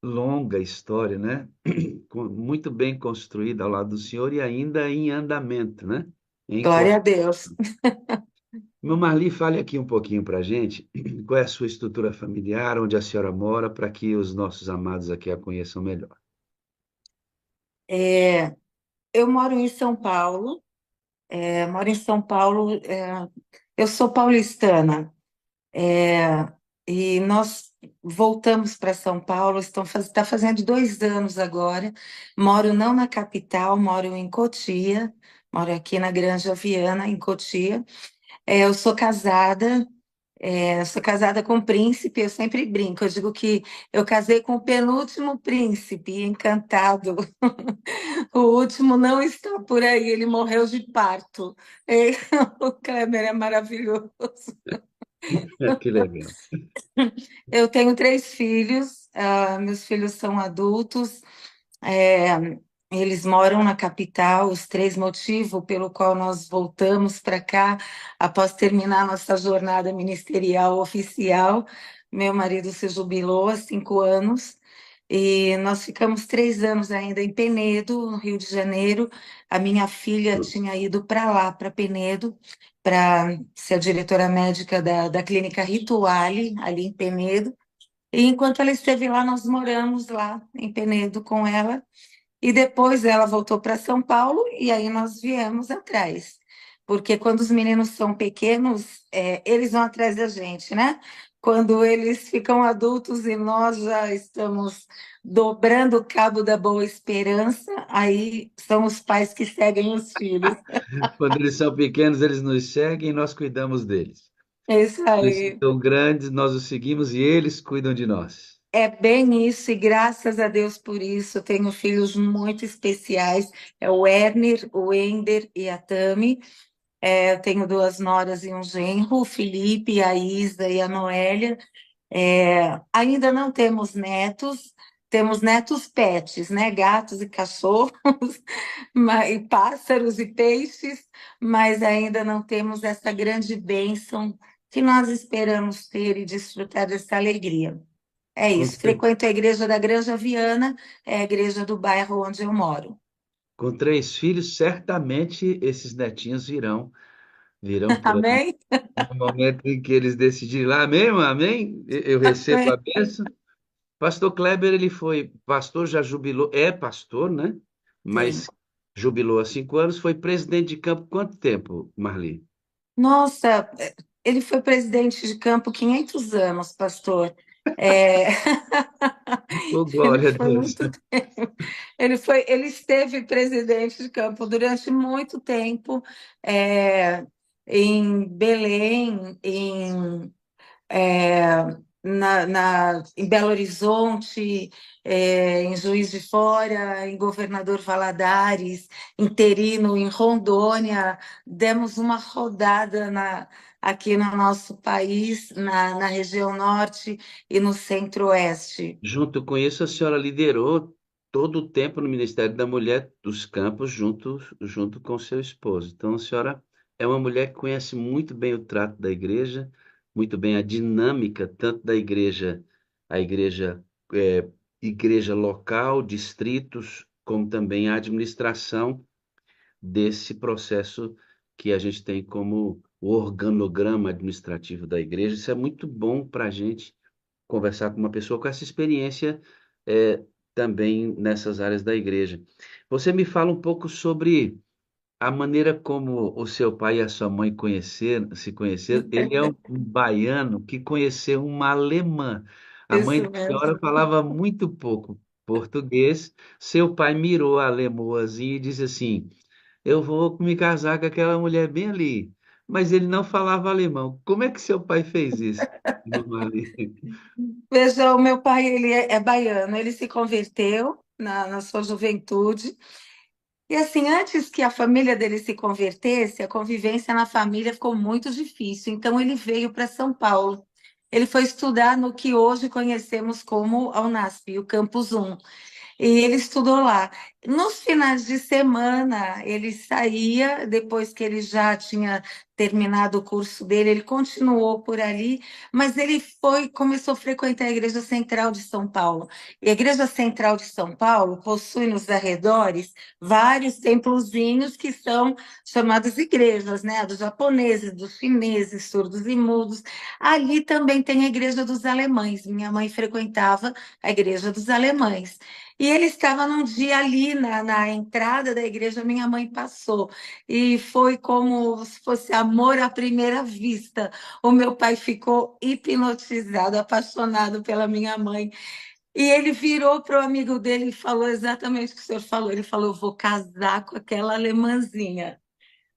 longa história, né? Muito bem construída ao lado do senhor e ainda em andamento, né? Em Glória a construção. Deus. Meu Marli, fale aqui um pouquinho para a gente qual é a sua estrutura familiar, onde a senhora mora, para que os nossos amados aqui a conheçam melhor. É, eu moro em São Paulo, moro em São Paulo, eu sou paulistana, é, e nós voltamos para São Paulo, está fazendo 2 anos agora. Moro não na capital, moro em Cotia, moro aqui na Granja Viana, em Cotia. Eu sou casada. Sou casada com um príncipe, eu sempre brinco, eu digo que eu casei com o penúltimo príncipe, encantado. O último não está por aí, ele morreu de parto. É, o Kleber é maravilhoso. Que legal. Eu tenho 3 filhos, meus filhos são adultos, é, eles moram na capital, os 3 motivos pelo qual nós voltamos para cá após terminar nossa jornada ministerial oficial. Meu marido se jubilou há 5 anos e nós ficamos 3 anos ainda em Penedo, no Rio de Janeiro. A minha filha tinha ido para lá, para Penedo, para ser a diretora médica da clínica Rituale, ali em Penedo. E enquanto ela esteve lá, nós moramos lá em Penedo com ela. E depois ela voltou para São Paulo e aí nós viemos atrás. Porque quando os meninos são pequenos, eles vão atrás da gente, né? Quando eles ficam adultos e nós já estamos dobrando o cabo da Boa Esperança, aí são os pais que seguem os filhos. Quando eles são pequenos, eles nos seguem e nós cuidamos deles. É isso Eles aí. ficam grandes, nós os seguimos e eles cuidam de nós. É bem isso, e graças a Deus por isso. Eu tenho filhos muito especiais, é o Werner, o Ender e a Tami. Eu tenho duas noras e um genro, o Felipe, a Isa e a Noélia. Ainda não temos netos, temos netos pets, né? Gatos e cachorros, e pássaros e peixes, mas ainda não temos essa grande bênção que nós esperamos ter e desfrutar dessa alegria. É Com, isso. Frequento a igreja da Granja Viana, é a igreja do bairro onde eu moro. com 3 filhos, certamente esses netinhos virão por aí. Amém? No momento em que eles decidirem lá, amém, irmão? Amém? Eu recebo a Amém. bênção. Pastor Kleber, ele foi pastor, já jubilou, é pastor, né? Sim. Mas jubilou há 5 anos, foi presidente de campo quanto tempo, Marli? Nossa, ele foi presidente de campo 500 anos, pastor. É, Oh, ele glória a foi Deus. muito tempo. Ele esteve presidente de campo durante muito tempo, é, em Belém, é, em Belo Horizonte, em Juiz de Fora, em Governador Valadares, interino em Rondônia. Demos uma rodada aqui no nosso país, na região norte e no centro-oeste. Junto com isso, a senhora liderou todo o tempo no Ministério da Mulher dos Campos, junto com seu esposo. Então, a senhora é uma mulher que conhece muito bem o trato da igreja, muito bem a dinâmica, tanto da igreja, a igreja, é, igreja local, distritos, como também a administração desse processo que a gente tem como o organograma administrativo da igreja. Isso é muito bom para a gente conversar com uma pessoa com essa experiência também nessas áreas da igreja. Você me fala um pouco sobre a maneira como o seu pai e a sua mãe se conheceram. Ele é um baiano que conheceu uma alemã. A mãe Isso da mesmo. senhora falava muito pouco português. Seu pai mirou a lemoazinha e disse assim: eu vou me casar com aquela mulher bem ali. Mas ele não falava alemão. Como é que seu pai fez isso, irmã Ali? Veja, o meu pai, ele é baiano, ele se converteu na sua juventude. E assim, antes que a família dele se convertesse, a convivência na família ficou muito difícil. Então, ele veio para São Paulo. Ele foi estudar no que hoje conhecemos como a Unasp, o Campus 1. E ele estudou lá. Nos finais de semana, ele saía, depois que ele já tinha terminado o curso dele, ele continuou por ali, mas ele começou a frequentar a Igreja Central de São Paulo. E a Igreja Central de São Paulo possui nos arredores vários templozinhos que são chamados igrejas, né? Dos japoneses, dos chineses, surdos e mudos. Ali também tem a Igreja dos Alemães. Minha mãe frequentava a Igreja dos Alemães. E ele estava num dia ali na entrada da igreja, minha mãe passou. E foi como se fosse amor à primeira vista. O meu pai ficou hipnotizado, apaixonado pela minha mãe. E ele virou para o amigo dele e falou exatamente o que o senhor falou. Ele falou: eu vou casar com aquela alemãzinha.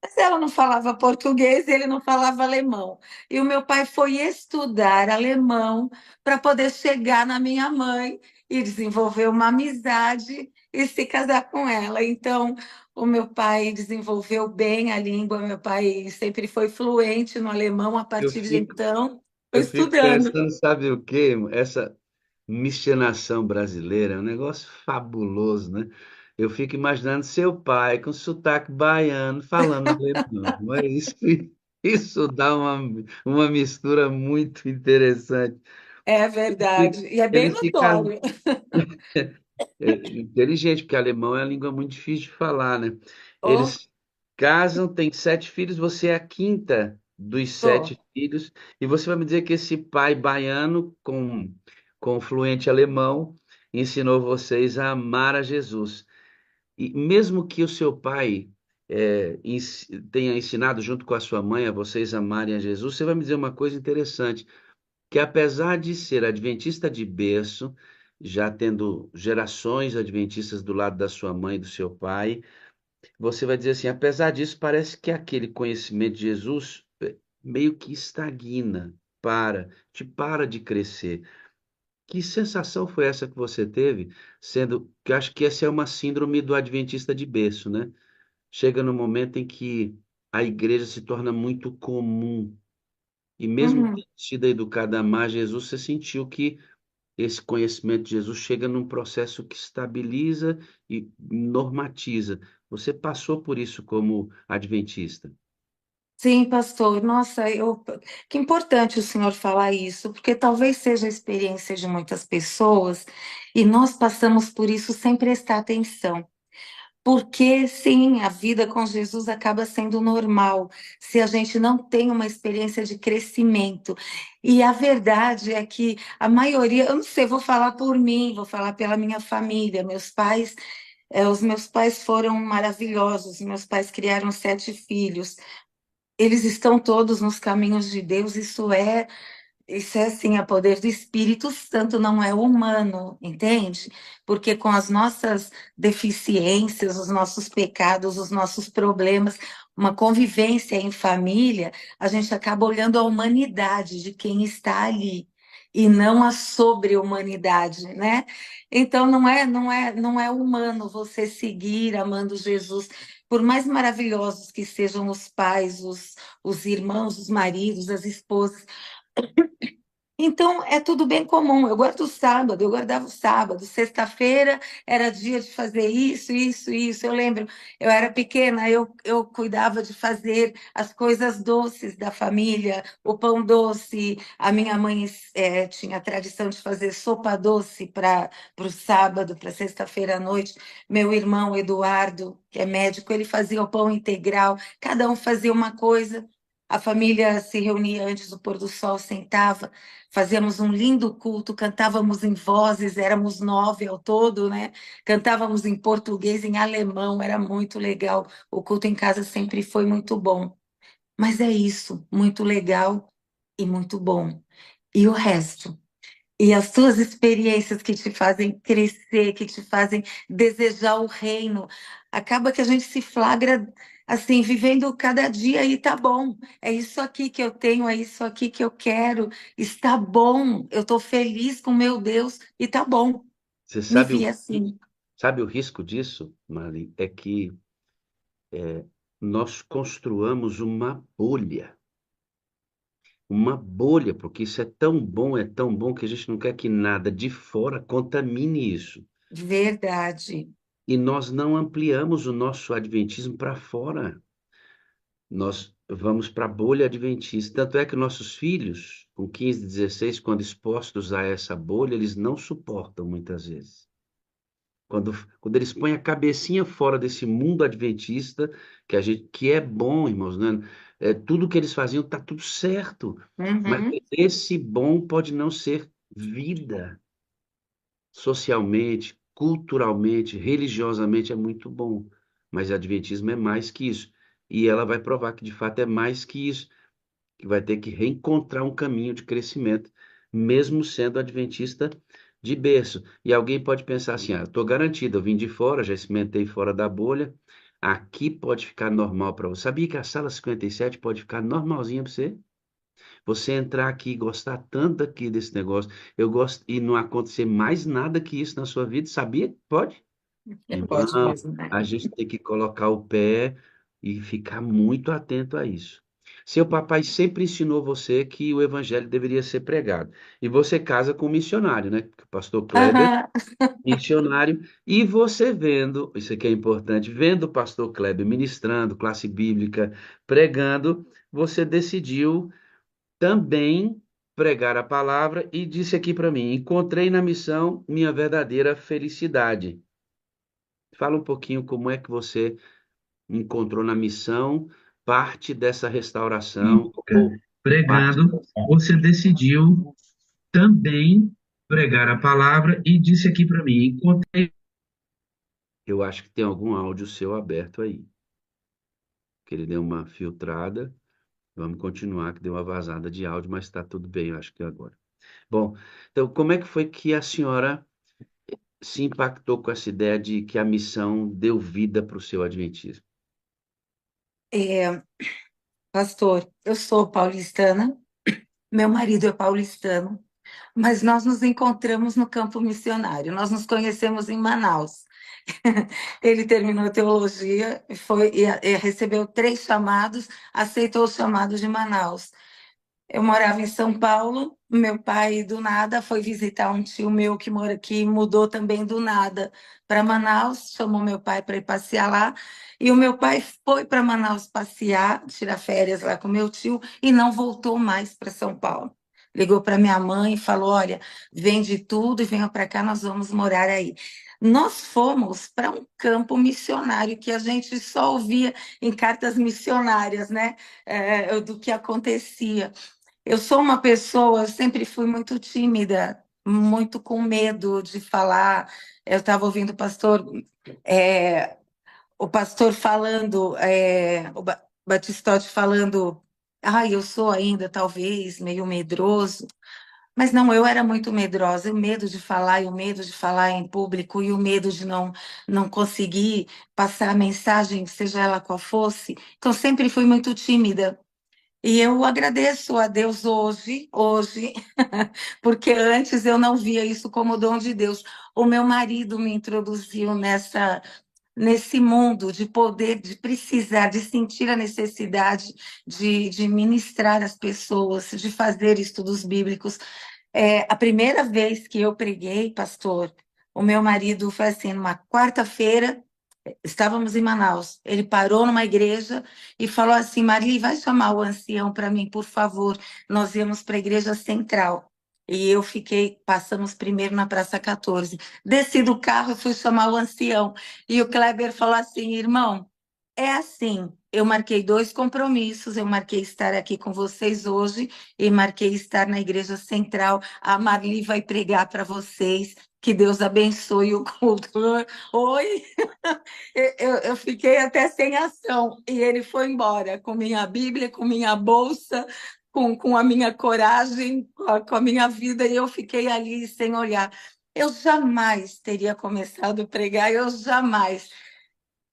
Mas ela não falava português e ele não falava alemão. E o meu pai foi estudar alemão para poder chegar na minha mãe e desenvolver uma amizade e se casar com ela. Então, o meu pai desenvolveu bem a língua, meu pai sempre foi fluente no alemão, a Eu partir de fico, então, foi eu fico estudando. pensando, sabe o quê? Essa miscigenação brasileira é um negócio fabuloso, né? Eu fico imaginando seu pai com sotaque baiano falando alemão. Isso dá uma mistura muito interessante. É verdade, e é bem Eles ficam notório. inteligentes, porque alemão é uma língua muito difícil de falar, né? Oh, Eles casam, têm 7 filhos, você é a quinta dos tô. 7 filhos, e você vai me dizer que esse pai baiano com fluente alemão ensinou vocês a amar a Jesus. E mesmo que o seu pai tenha ensinado junto com a sua mãe a vocês amarem a Jesus, você vai me dizer uma coisa interessante. que apesar de ser adventista de berço, já tendo gerações adventistas do lado da sua mãe e do seu pai, você vai dizer assim, apesar disso, parece que aquele conhecimento de Jesus meio que estagna, para de crescer. Que sensação foi essa que você teve, sendo que eu acho que essa é uma síndrome do adventista de berço, né? Chega no momento em que a igreja se torna muito comum, e mesmo Uhum. tendo sido educada a amar Jesus, você sentiu que esse conhecimento de Jesus chega num processo que estabiliza e normatiza. Você passou por isso como adventista. Sim, pastor. Nossa, que importante o senhor falar isso, porque talvez seja a experiência de muitas pessoas e nós passamos por isso sem prestar atenção. Porque, sim, a vida com Jesus acaba sendo normal, se a gente não tem uma experiência de crescimento. E a verdade é que a maioria, eu não sei, vou falar por mim, vou falar pela minha família, os meus pais foram maravilhosos, meus pais criaram 7 filhos, eles estão todos nos caminhos de Deus, isso é assim, a poder do Espírito Santo, não é humano, entende? Porque com as nossas deficiências, os nossos pecados, os nossos problemas, uma convivência em família, a gente acaba olhando a humanidade de quem está ali e não a sobre-humanidade, né? Então não é humano você seguir amando Jesus, por mais maravilhosos que sejam os pais, os irmãos, os maridos, as esposas. Então, é tudo bem comum. Eu guardo o sábado, eu guardava o sábado. Sexta-feira era dia de fazer isso, isso, isso. Eu lembro, eu era pequena, eu cuidava de fazer as coisas doces da família, o pão doce. A minha mãe tinha a tradição de fazer sopa doce para o sábado, para sexta-feira à noite. Meu irmão Eduardo, que é médico, ele fazia o pão integral. Cada um fazia uma coisa. A família se reunia antes do pôr do sol, sentava. Fazíamos um lindo culto, cantávamos em vozes, éramos 9 ao todo, né? Cantávamos em português, em alemão, era muito legal. O culto em casa sempre foi muito bom. Mas é isso, muito legal e muito bom. E o resto? E as suas experiências que te fazem crescer, que te fazem desejar o reino, acaba que a gente se flagra assim, vivendo cada dia e tá bom. É isso aqui que eu tenho, é isso aqui que eu quero. Está bom. Eu estou feliz com meu Deus e tá bom. Você Me sabe vi o, assim. sabe o risco disso, Mari? É que nós construamos uma bolha, porque isso é tão bom que a gente não quer que nada de fora contamine isso. Verdade. E nós não ampliamos o nosso adventismo para fora. Nós vamos para a bolha adventista. Tanto é que nossos filhos, com 15, 16, quando expostos a essa bolha, eles não suportam muitas vezes. Quando eles põem a cabecinha fora desse mundo adventista, que é bom, irmãos, né? Tudo que eles faziam está tudo certo, mas Uhum. esse bom pode não ser vida. Socialmente, culturalmente, religiosamente é muito bom, mas adventismo é mais que isso. E ela vai provar que de fato é mais que isso, que vai ter que reencontrar um caminho de crescimento, mesmo sendo adventista de berço. E alguém pode pensar assim: ah, estou garantido, eu vim de fora, já experimentei fora da bolha, aqui pode ficar normal para você. Sabia que a sala 57 pode ficar normalzinha para você? Você entrar aqui e gostar tanto aqui desse negócio, eu gosto, e não acontecer mais nada que isso na sua vida, sabia? Pode? Pode Irmão, mesmo, né? a gente tem que colocar o pé e ficar muito atento a isso. Seu papai sempre ensinou você que o evangelho deveria ser pregado. E você casa com um missionário, né? O pastor Kleber, Aham. missionário, e você vendo, isso aqui é importante, vendo o pastor Kleber ministrando, classe bíblica, pregando, você decidiu também pregar a palavra e disse aqui para mim: encontrei na missão minha verdadeira felicidade. Fala um pouquinho como é que você encontrou na missão parte dessa restauração ou parte Pregando, dessa. você decidiu também pregar a palavra e disse aqui para mim, encontrei. Eu acho que tem algum áudio seu aberto aí, que ele deu uma filtrada. Vamos continuar, que deu uma vazada de áudio, mas está tudo bem, eu acho que agora. Bom, então como é que foi que a senhora se impactou com essa ideia de que a missão deu vida para o seu adventismo? É, pastor, eu sou paulistana, meu marido é paulistano, mas nós nos encontramos no campo missionário. Nós nos conhecemos em Manaus. Ele terminou teologia e e recebeu 3 chamados, aceitou os chamados de Manaus. Eu morava em São Paulo, meu pai do nada foi visitar um tio meu que mora aqui, mudou também do nada para Manaus, chamou meu pai para ir passear lá, e o meu pai foi para Manaus passear, tirar férias lá com meu tio e não voltou mais para São Paulo. Ligou para minha mãe e falou: "Olha, vende tudo e venha para cá, nós vamos morar aí." Nós fomos para um campo missionário que a gente só ouvia em cartas missionárias, né? Do que acontecia. Eu sou uma pessoa, eu sempre fui muito tímida, muito com medo de falar. Eu estava ouvindo é, o pastor falando, o Batistotti falando, eu sou ainda talvez meio medroso, mas não, eu era muito medrosa, o medo de falar, e o medo de falar em público, e o medo de não conseguir passar a mensagem, seja ela qual fosse. Então, sempre fui muito tímida. E eu agradeço a Deus hoje, porque antes eu não via isso como dom de Deus. O meu marido me introduziu nesse mundo de poder, de precisar, de sentir a necessidade de ministrar as pessoas, de fazer estudos bíblicos. A primeira vez que eu preguei, pastor, o meu marido foi assim, numa quarta-feira. Estávamos em Manaus. Ele parou numa igreja e falou assim: "Marli, vai chamar o ancião para mim, por favor." Nós íamos para a igreja central. E eu fiquei, passamos primeiro na Praça 14. Desci do carro e fui chamar o ancião. E o Kleber falou assim: "Irmão, é assim, eu marquei 2 compromissos, eu marquei estar aqui com vocês hoje e marquei estar na igreja central. A Marli vai pregar para vocês. Que Deus abençoe o culto." Oi? Eu fiquei até sem ação e ele foi embora com minha Bíblia, com minha bolsa, com a minha coragem, com a minha vida, e eu fiquei ali sem olhar. Eu jamais teria começado a pregar, eu jamais.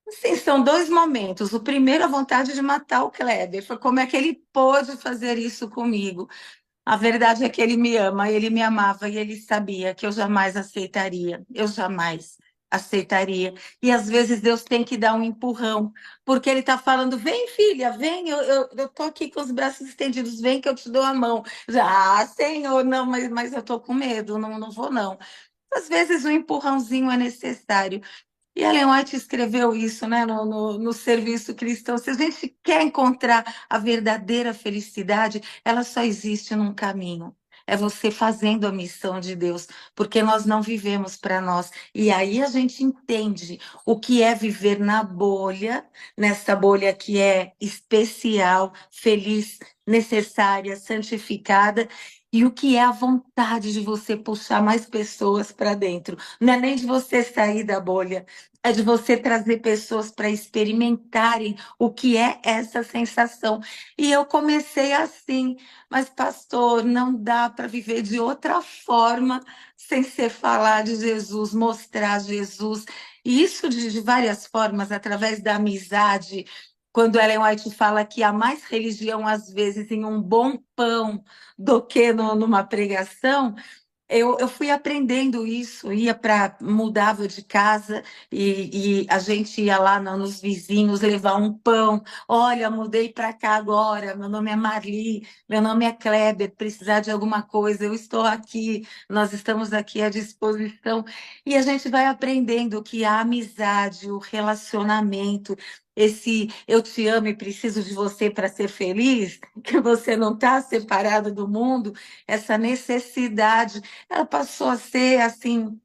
Sim, são 2 momentos. O primeiro, a vontade de matar o Kleber, foi como é que ele pôde fazer isso comigo. A verdade é que ele me ama, ele me amava e ele sabia que eu jamais aceitaria, eu jamais aceitaria. E às vezes Deus tem que dar um empurrão, porque Ele está falando: "Vem, filha, vem, eu estou aqui com os braços estendidos, vem que eu te dou a mão." Já, Senhor, não, mas eu estou com medo, não vou não. Às vezes o empurrãozinho é necessário. E Ellen White escreveu isso, né, no Serviço Cristão. Se a gente quer encontrar a verdadeira felicidade, ela só existe num caminho. É você fazendo a missão de Deus, porque nós não vivemos para nós. E aí a gente entende o que é viver na bolha, nessa bolha que é especial, feliz, necessária, santificada, e o que é a vontade de você puxar mais pessoas para dentro. Não é nem de você sair da bolha, é de você trazer pessoas para experimentarem o que é essa sensação. E eu comecei assim, mas pastor, não dá para viver de outra forma sem ser falar de Jesus, mostrar Jesus. E isso de várias formas, através da amizade. Quando Ellen White fala que há mais religião, às vezes, em um bom pão do que numa pregação, eu fui aprendendo isso, mudava de casa e a gente ia lá nos vizinhos levar um pão. "Olha, mudei para cá agora, meu nome é Marli, meu nome é Kleber, precisar de alguma coisa, eu estou aqui, nós estamos aqui à disposição." E a gente vai aprendendo que a amizade, o relacionamento, esse "eu te amo e preciso de você para ser feliz", que você não está separado do mundo, essa necessidade, ela passou a ser, assim,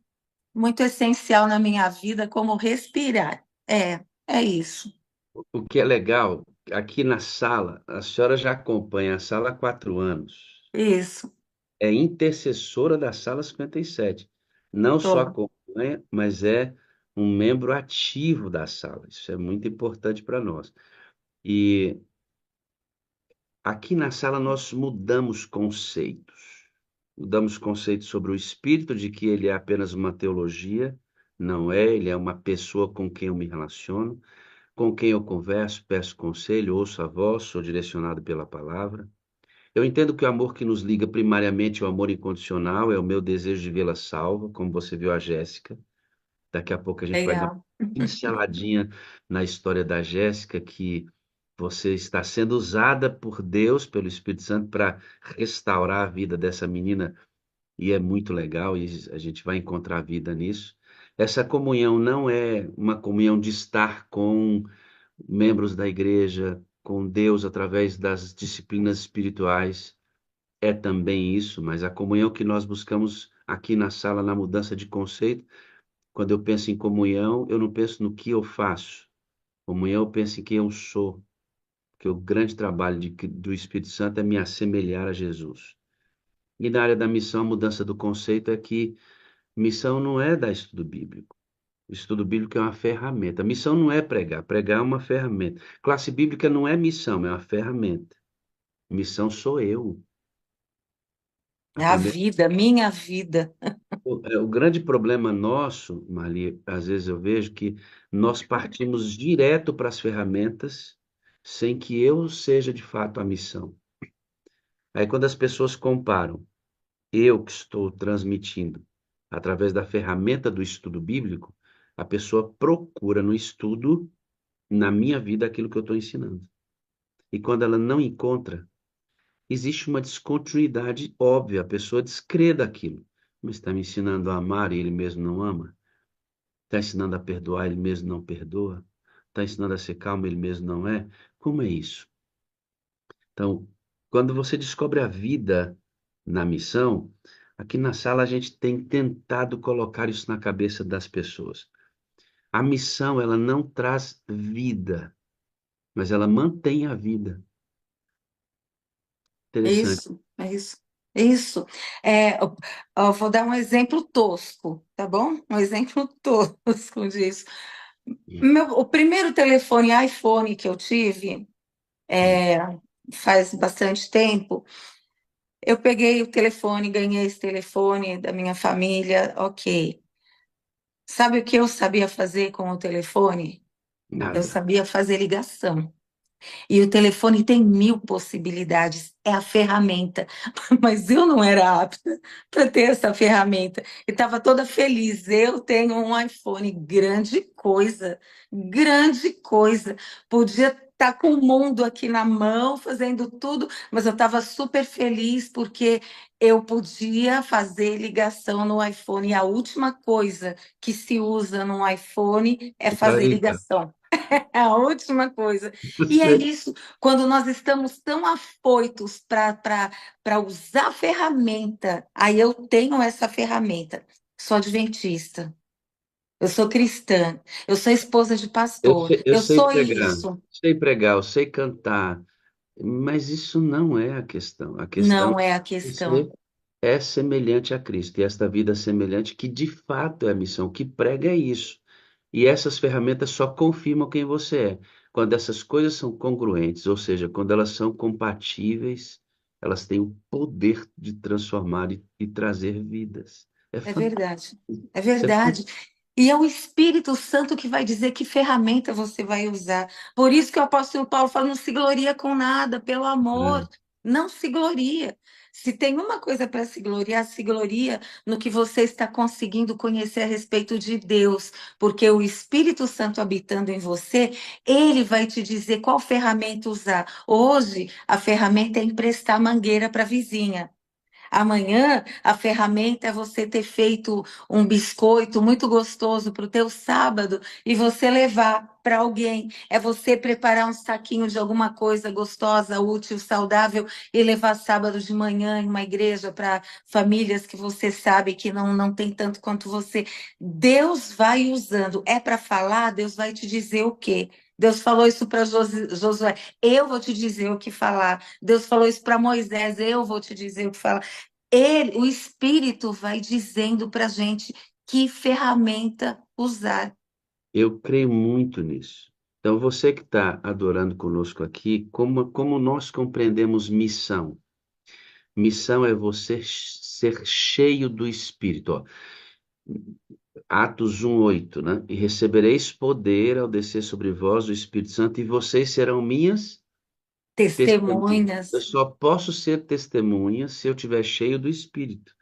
muito essencial na minha vida, como respirar. É isso. O que é legal, aqui na sala, a senhora já acompanha a sala há 4 anos. Isso. É intercessora da sala 57. Não só Tô. acompanha, mas é um membro ativo da sala. Isso é muito importante para nós. E Aqui na sala nós mudamos conceitos. Mudamos conceitos sobre o espírito, de que ele é apenas uma teologia. Não é, ele é uma pessoa com quem eu me relaciono, com quem eu converso, peço conselho, ouço a voz, sou direcionado pela palavra. Eu entendo que o amor que nos liga primariamente é o amor incondicional, é o meu desejo de vê-la salva, como você viu a Jéssica. Daqui a pouco a gente vai dar uma Legal. pinceladinha na história da Jéssica, que você está sendo usada por Deus, pelo Espírito Santo, para restaurar a vida dessa menina, e é muito legal, e a gente vai encontrar vida nisso. Essa comunhão não é uma comunhão de estar com membros da igreja, com Deus através das disciplinas espirituais, é também isso, mas a comunhão que nós buscamos aqui na sala, na mudança de conceito, quando eu penso em comunhão, eu não penso no que eu faço. Comunhão, eu penso em quem eu sou, porque o grande trabalho do Espírito Santo é me assemelhar a Jesus. E na área da missão, a mudança do conceito é que missão não é dar estudo bíblico. O estudo bíblico é uma ferramenta. Missão não é pregar, pregar é uma ferramenta. Classe bíblica não é missão, é uma ferramenta. Missão sou eu. A É a primeira vida, minha vida. O grande problema nosso, Marli, às vezes eu vejo que nós partimos direto para as ferramentas sem que eu seja de fato a missão. Aí quando as pessoas comparam eu que estou transmitindo através da ferramenta do estudo bíblico, a pessoa procura no estudo, na minha vida, aquilo que eu estou ensinando. E quando ela não encontra, existe uma descontinuidade óbvia, a pessoa descrê daquilo. Mas está me ensinando a amar e ele mesmo não ama? Está ensinando a perdoar, ele mesmo não perdoa? Está ensinando a ser calmo, ele mesmo não é? Como é isso? Então, quando você descobre a vida na missão, aqui na sala a gente tem tentado colocar isso na cabeça das pessoas. A missão, ela não traz vida, mas ela mantém a vida. É Interessante. isso, é isso. É isso. Eu vou dar um exemplo tosco, tá bom? Um exemplo tosco disso. O primeiro telefone iPhone que eu tive, é, faz bastante tempo, eu peguei o telefone, ganhei esse telefone da minha família, ok. Sabe o que eu sabia fazer com o telefone? Eu Nada. sabia fazer ligação. E o telefone tem mil possibilidades, é a ferramenta. Mas eu não era apta para ter essa ferramenta. E estava toda feliz. Eu tenho um iPhone, grande coisa. Podia estar com o mundo aqui na mão, fazendo tudo, mas eu estava super feliz porque eu podia fazer ligação no iPhone. E a última coisa que se usa no iPhone é Para fazer ligar. ligação. É a última coisa. E é Você, isso, quando nós estamos tão afoitos para usar a ferramenta, aí eu tenho essa ferramenta. Sou adventista, eu sou cristã, eu sou esposa de pastor, eu eu sei sou pregar, isso. sei pregar, eu sei cantar, mas isso não é a questão. A questão Não é a é questão. você é semelhante a Cristo, e esta vida semelhante, que de fato é a missão, que prega é isso. E essas ferramentas só confirmam quem você é. Quando essas coisas são congruentes, ou seja, quando elas são compatíveis, elas têm o poder de transformar e trazer vidas. É É fantástico. verdade, é Isso é verdade. E é o Espírito Santo que vai dizer que ferramenta você vai usar. Por isso que o apóstolo Paulo fala: não se gloria com nada, pelo amor, fantástico. não se gloria. Se tem uma coisa para se gloria no que você está conseguindo conhecer a respeito de Deus, porque o Espírito Santo habitando em você, ele vai te dizer qual ferramenta usar. Hoje, a ferramenta é emprestar mangueira para a vizinha. Amanhã, a ferramenta é você ter feito um biscoito muito gostoso para o teu sábado e você levar para alguém. É você preparar um saquinho de alguma coisa gostosa, útil, saudável e levar sábado de manhã em uma igreja para famílias que você sabe que não tem tanto quanto você. Deus vai usando. É para falar, Deus vai te dizer o quê? Deus falou isso para Josué, eu vou te dizer o que falar. Deus falou isso para Moisés, eu vou te dizer o que falar. O Espírito vai dizendo para a gente que ferramenta usar. Eu creio muito nisso. Então, você que está adorando conosco aqui, como nós compreendemos missão? Missão é você ser cheio do Espírito. Ó. Atos 1:8, né? E recebereis poder ao descer sobre vós o Espírito Santo, e vocês serão minhas testemunhas. Eu Testemunhas. só posso ser testemunha se eu estiver cheio do Espírito.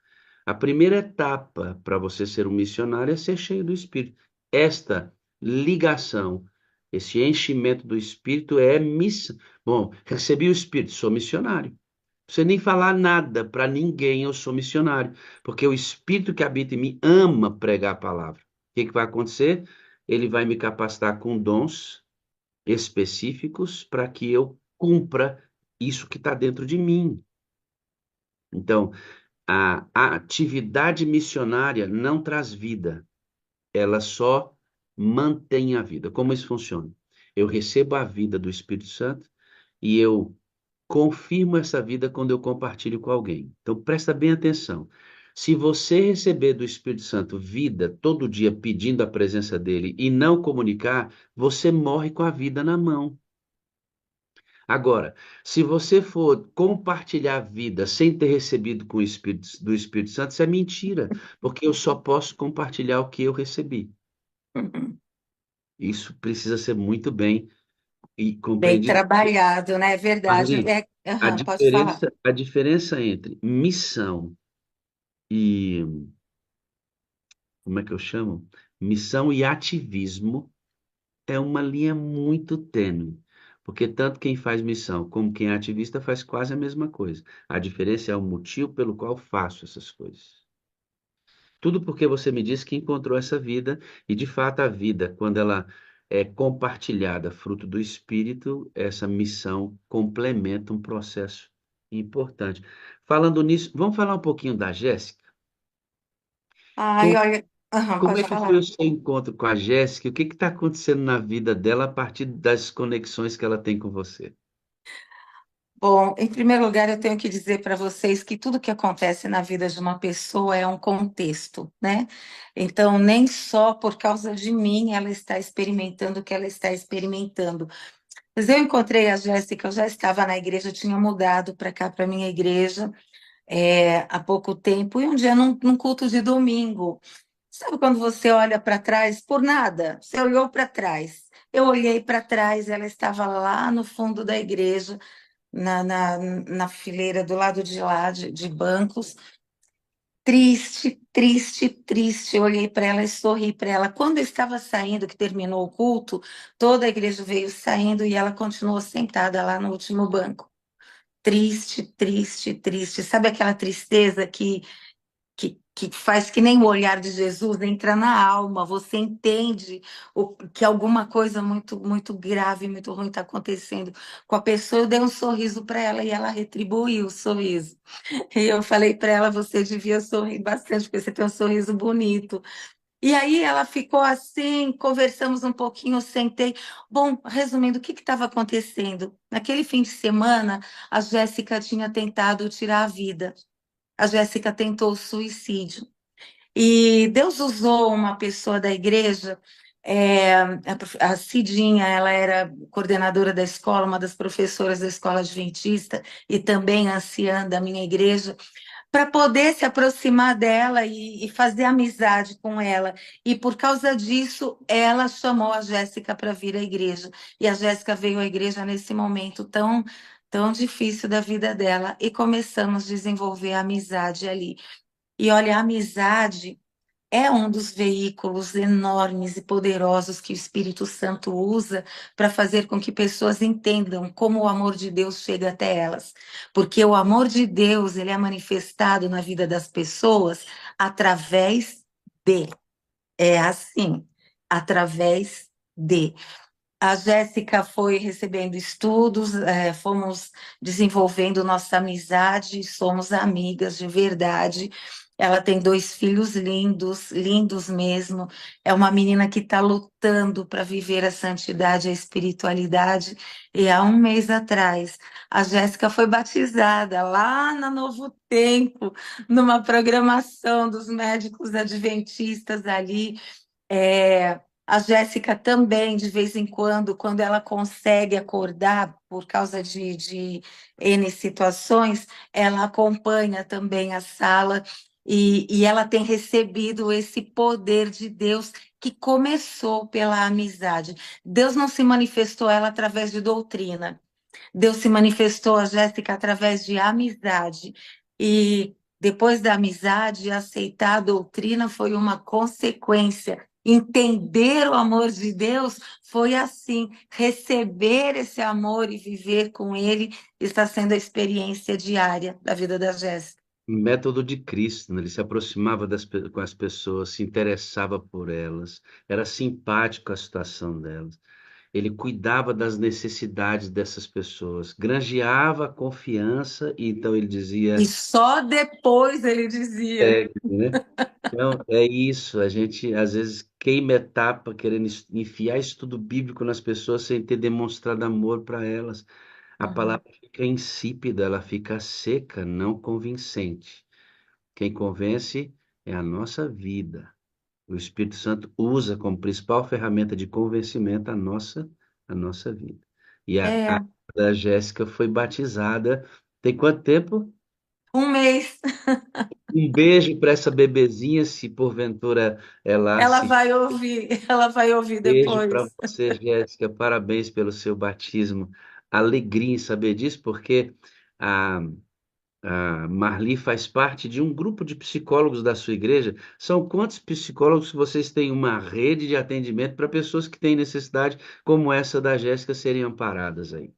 A primeira etapa para você ser um missionário é ser cheio do Espírito. Esta ligação, esse enchimento do Espírito é missão. Bom, recebi o Espírito, sou missionário. Você nem falar nada para ninguém, eu sou missionário, porque o Espírito que habita em mim ama pregar a palavra. O que vai acontecer? Ele vai me capacitar com dons específicos para que eu cumpra isso que está dentro de mim. Então, a atividade missionária não traz vida, ela só mantém a vida. Como isso funciona? Eu recebo a vida do Espírito Santo e eu confirmo essa vida quando eu compartilho com alguém. Então, presta bem atenção. Se você receber do Espírito Santo vida todo dia pedindo a presença dele e não comunicar, você morre com a vida na mão. Agora, se você for compartilhar a vida sem ter recebido com o Espírito, do Espírito Santo, isso é mentira, porque eu só posso compartilhar o que eu recebi. Uhum. Isso precisa ser muito bem e Bem compreendido. trabalhado, né? É verdade. Marli, Aham, pode falar. a diferença entre missão e, como é que eu chamo? Missão e ativismo é uma linha muito tênue. Porque tanto quem faz missão como quem é ativista faz quase a mesma coisa. A diferença é o motivo pelo qual faço essas coisas. Tudo porque você me disse que encontrou essa vida, e de fato a vida, quando ela é compartilhada, fruto do Espírito, essa missão complementa um processo importante. Falando nisso, vamos falar um pouquinho da Jéssica? Ai, Como, olha, aham, como pode é que foi falar. o seu encontro com a Jéssica? O que está acontecendo na vida dela a partir das conexões que ela tem com você? Bom, em primeiro lugar, eu tenho que dizer para vocês que tudo que acontece na vida de uma pessoa é um contexto, né? Então, nem só por causa de mim ela está experimentando o que ela está experimentando. Mas eu encontrei a Jéssica, eu já estava na igreja, eu tinha mudado para cá, para minha igreja, há pouco tempo, e um dia num culto de domingo. Sabe quando você olha para trás por nada? Você olhou para trás. Eu olhei para trás, ela estava lá no fundo da igreja, na fileira do lado de lá, de bancos, triste, triste, triste. Eu olhei para ela e sorri para ela. Quando eu estava saindo, que terminou o culto, toda a igreja veio saindo e ela continuou sentada lá no último banco. Triste, triste, triste. Sabe aquela tristeza que faz que nem o olhar de Jesus entra na alma, você entende que alguma coisa muito, muito grave, muito ruim está acontecendo com a pessoa. Eu dei um sorriso para ela e ela retribuiu o sorriso. E eu falei para ela: você devia sorrir bastante, porque você tem um sorriso bonito. E aí ela ficou assim, conversamos um pouquinho, eu sentei. Bom, resumindo, o que estava acontecendo? Naquele fim de semana, a Jéssica tinha tentado tirar a vida. A Jéssica tentou suicídio. E Deus usou uma pessoa da igreja, a Cidinha, ela era coordenadora da escola, uma das professoras da escola adventista e também anciã da minha igreja, para poder se aproximar dela e fazer amizade com ela. E por causa disso, ela chamou a Jéssica para vir à igreja. E a Jéssica veio à igreja nesse momento tão, tão difícil da vida dela e começamos a desenvolver a amizade ali. E olha, a amizade é um dos veículos enormes e poderosos que o Espírito Santo usa para fazer com que pessoas entendam como o amor de Deus chega até elas. Porque o amor de Deus, ele é manifestado na vida das pessoas através de. É assim, através de. A Jéssica foi recebendo estudos, fomos desenvolvendo nossa amizade, somos amigas de verdade. Ela tem dois filhos lindos, lindos mesmo. É uma menina que está lutando para viver a santidade, a espiritualidade. E há um mês atrás, a Jéssica foi batizada lá na Novo Tempo, numa programação dos médicos adventistas ali. É, A Jéssica também, de vez em quando ela consegue acordar por causa de N situações, ela acompanha também a sala e ela tem recebido esse poder de Deus que começou pela amizade. Deus não se manifestou a ela através de doutrina. Deus se manifestou a Jéssica através de amizade. E depois da amizade, aceitar a doutrina foi uma consequência. Entender o amor de Deus foi assim. Receber esse amor e viver com ele está sendo a experiência diária da vida da Jéssica. Método de Cristo, né? Ele se aproximava com as pessoas, se interessava por elas, era simpático com a situação delas. Ele cuidava das necessidades dessas pessoas, granjeava a confiança, e então ele E dizia, só depois ele dizia. né? Então, é isso, a gente às vezes queima etapa querendo enfiar estudo bíblico nas pessoas sem ter demonstrado amor para elas. A Uhum. palavra fica insípida, ela fica seca, não convincente. Quem convence é a nossa vida. O Espírito Santo usa como principal ferramenta de convencimento a nossa vida. E a É, da Jéssica foi batizada. Tem quanto tempo? um mês. Um beijo para essa bebezinha, se porventura ela se Ela vai ouvir beijo para depois. você, Jéssica. Parabéns pelo seu batismo. Alegria em saber disso, porque a a Marli faz parte de um grupo de psicólogos da sua igreja. São quantos psicólogos que vocês têm uma rede de atendimento para pessoas que têm necessidade, como essa da Jéssica, serem amparadas aí?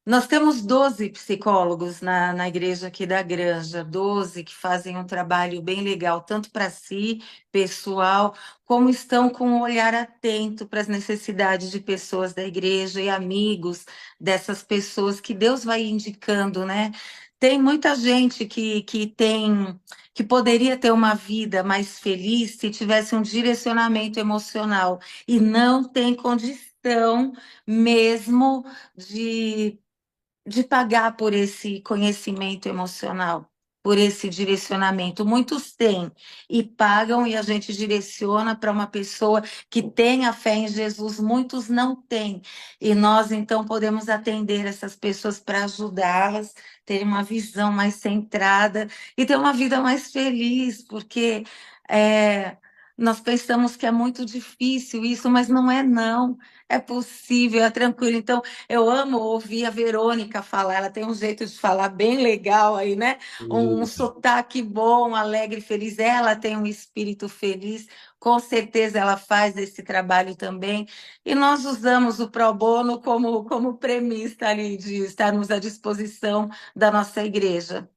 Nós temos 12 psicólogos na igreja aqui da Granja, 12 que fazem um trabalho bem legal, tanto para si, pessoal, como estão com um olhar atento para as necessidades de pessoas da igreja e amigos dessas pessoas que Deus vai indicando, né? Tem muita gente que poderia ter uma vida mais feliz se tivesse um direcionamento emocional e não tem condição mesmo de pagar por esse conhecimento emocional, por esse direcionamento. Muitos têm e pagam, e a gente direciona para uma pessoa que tem a fé em Jesus, muitos não têm. E nós, então, podemos atender essas pessoas para ajudá-las a terem uma visão mais centrada e ter uma vida mais feliz, porque. Nós pensamos que é muito difícil isso, mas não é não. É possível, é tranquilo. Então, eu amo ouvir a Verônica falar, ela tem um jeito de falar bem legal aí, né? Um Isso. sotaque bom, alegre, feliz. Ela tem um espírito feliz, com certeza ela faz esse trabalho também. E nós usamos o Pro Bono como premissa ali de estarmos à disposição da nossa igreja.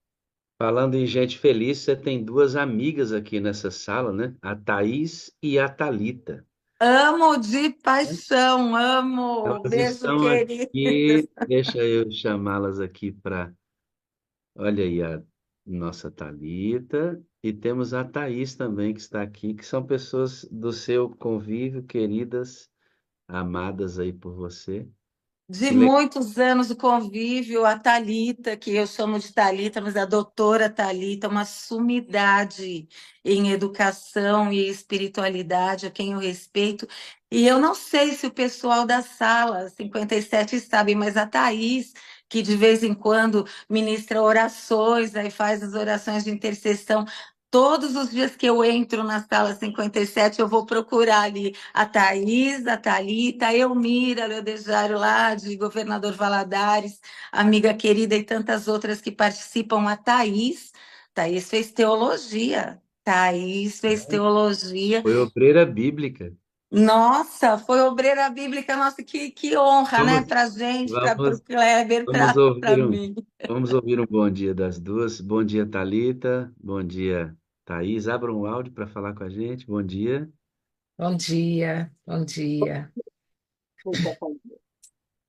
Falando em gente feliz, você tem duas amigas aqui nessa sala, né? A Thaís e a Thalita. Amo de paixão, amo. Elas Beijo, estão querida. aqui, deixa eu chamá-las aqui para. Olha aí a nossa Thalita. E temos a Thaís também, que está aqui, que são pessoas do seu convívio, queridas, amadas aí por você. De Que legal. muitos anos o convívio, a Thalita, que eu chamo de Thalita, mas a doutora Thalita, uma sumidade em educação e espiritualidade, a quem eu respeito. E eu não sei se o pessoal da sala 57 sabe, mas a Thaís, que de vez em quando ministra orações, aí faz as orações de intercessão. Todos os dias que eu entro na sala 57, eu vou procurar ali a Thaís, a Thalita, a Elmira Leodejário lá de Governador Valadares, amiga querida e tantas outras que participam. A Thaís, Thaís fez teologia. Thaís fez teologia. Foi obreira bíblica. Nossa, foi obreira bíblica. Nossa, que honra, né? Vamos, Para gente, para o vamos, Kleber, vamos para ouvir mim. vamos ouvir um bom dia das duas. Bom dia, Thalita. Bom dia, Thaís. Abra um áudio para falar com a gente. Bom dia. Bom dia, bom dia.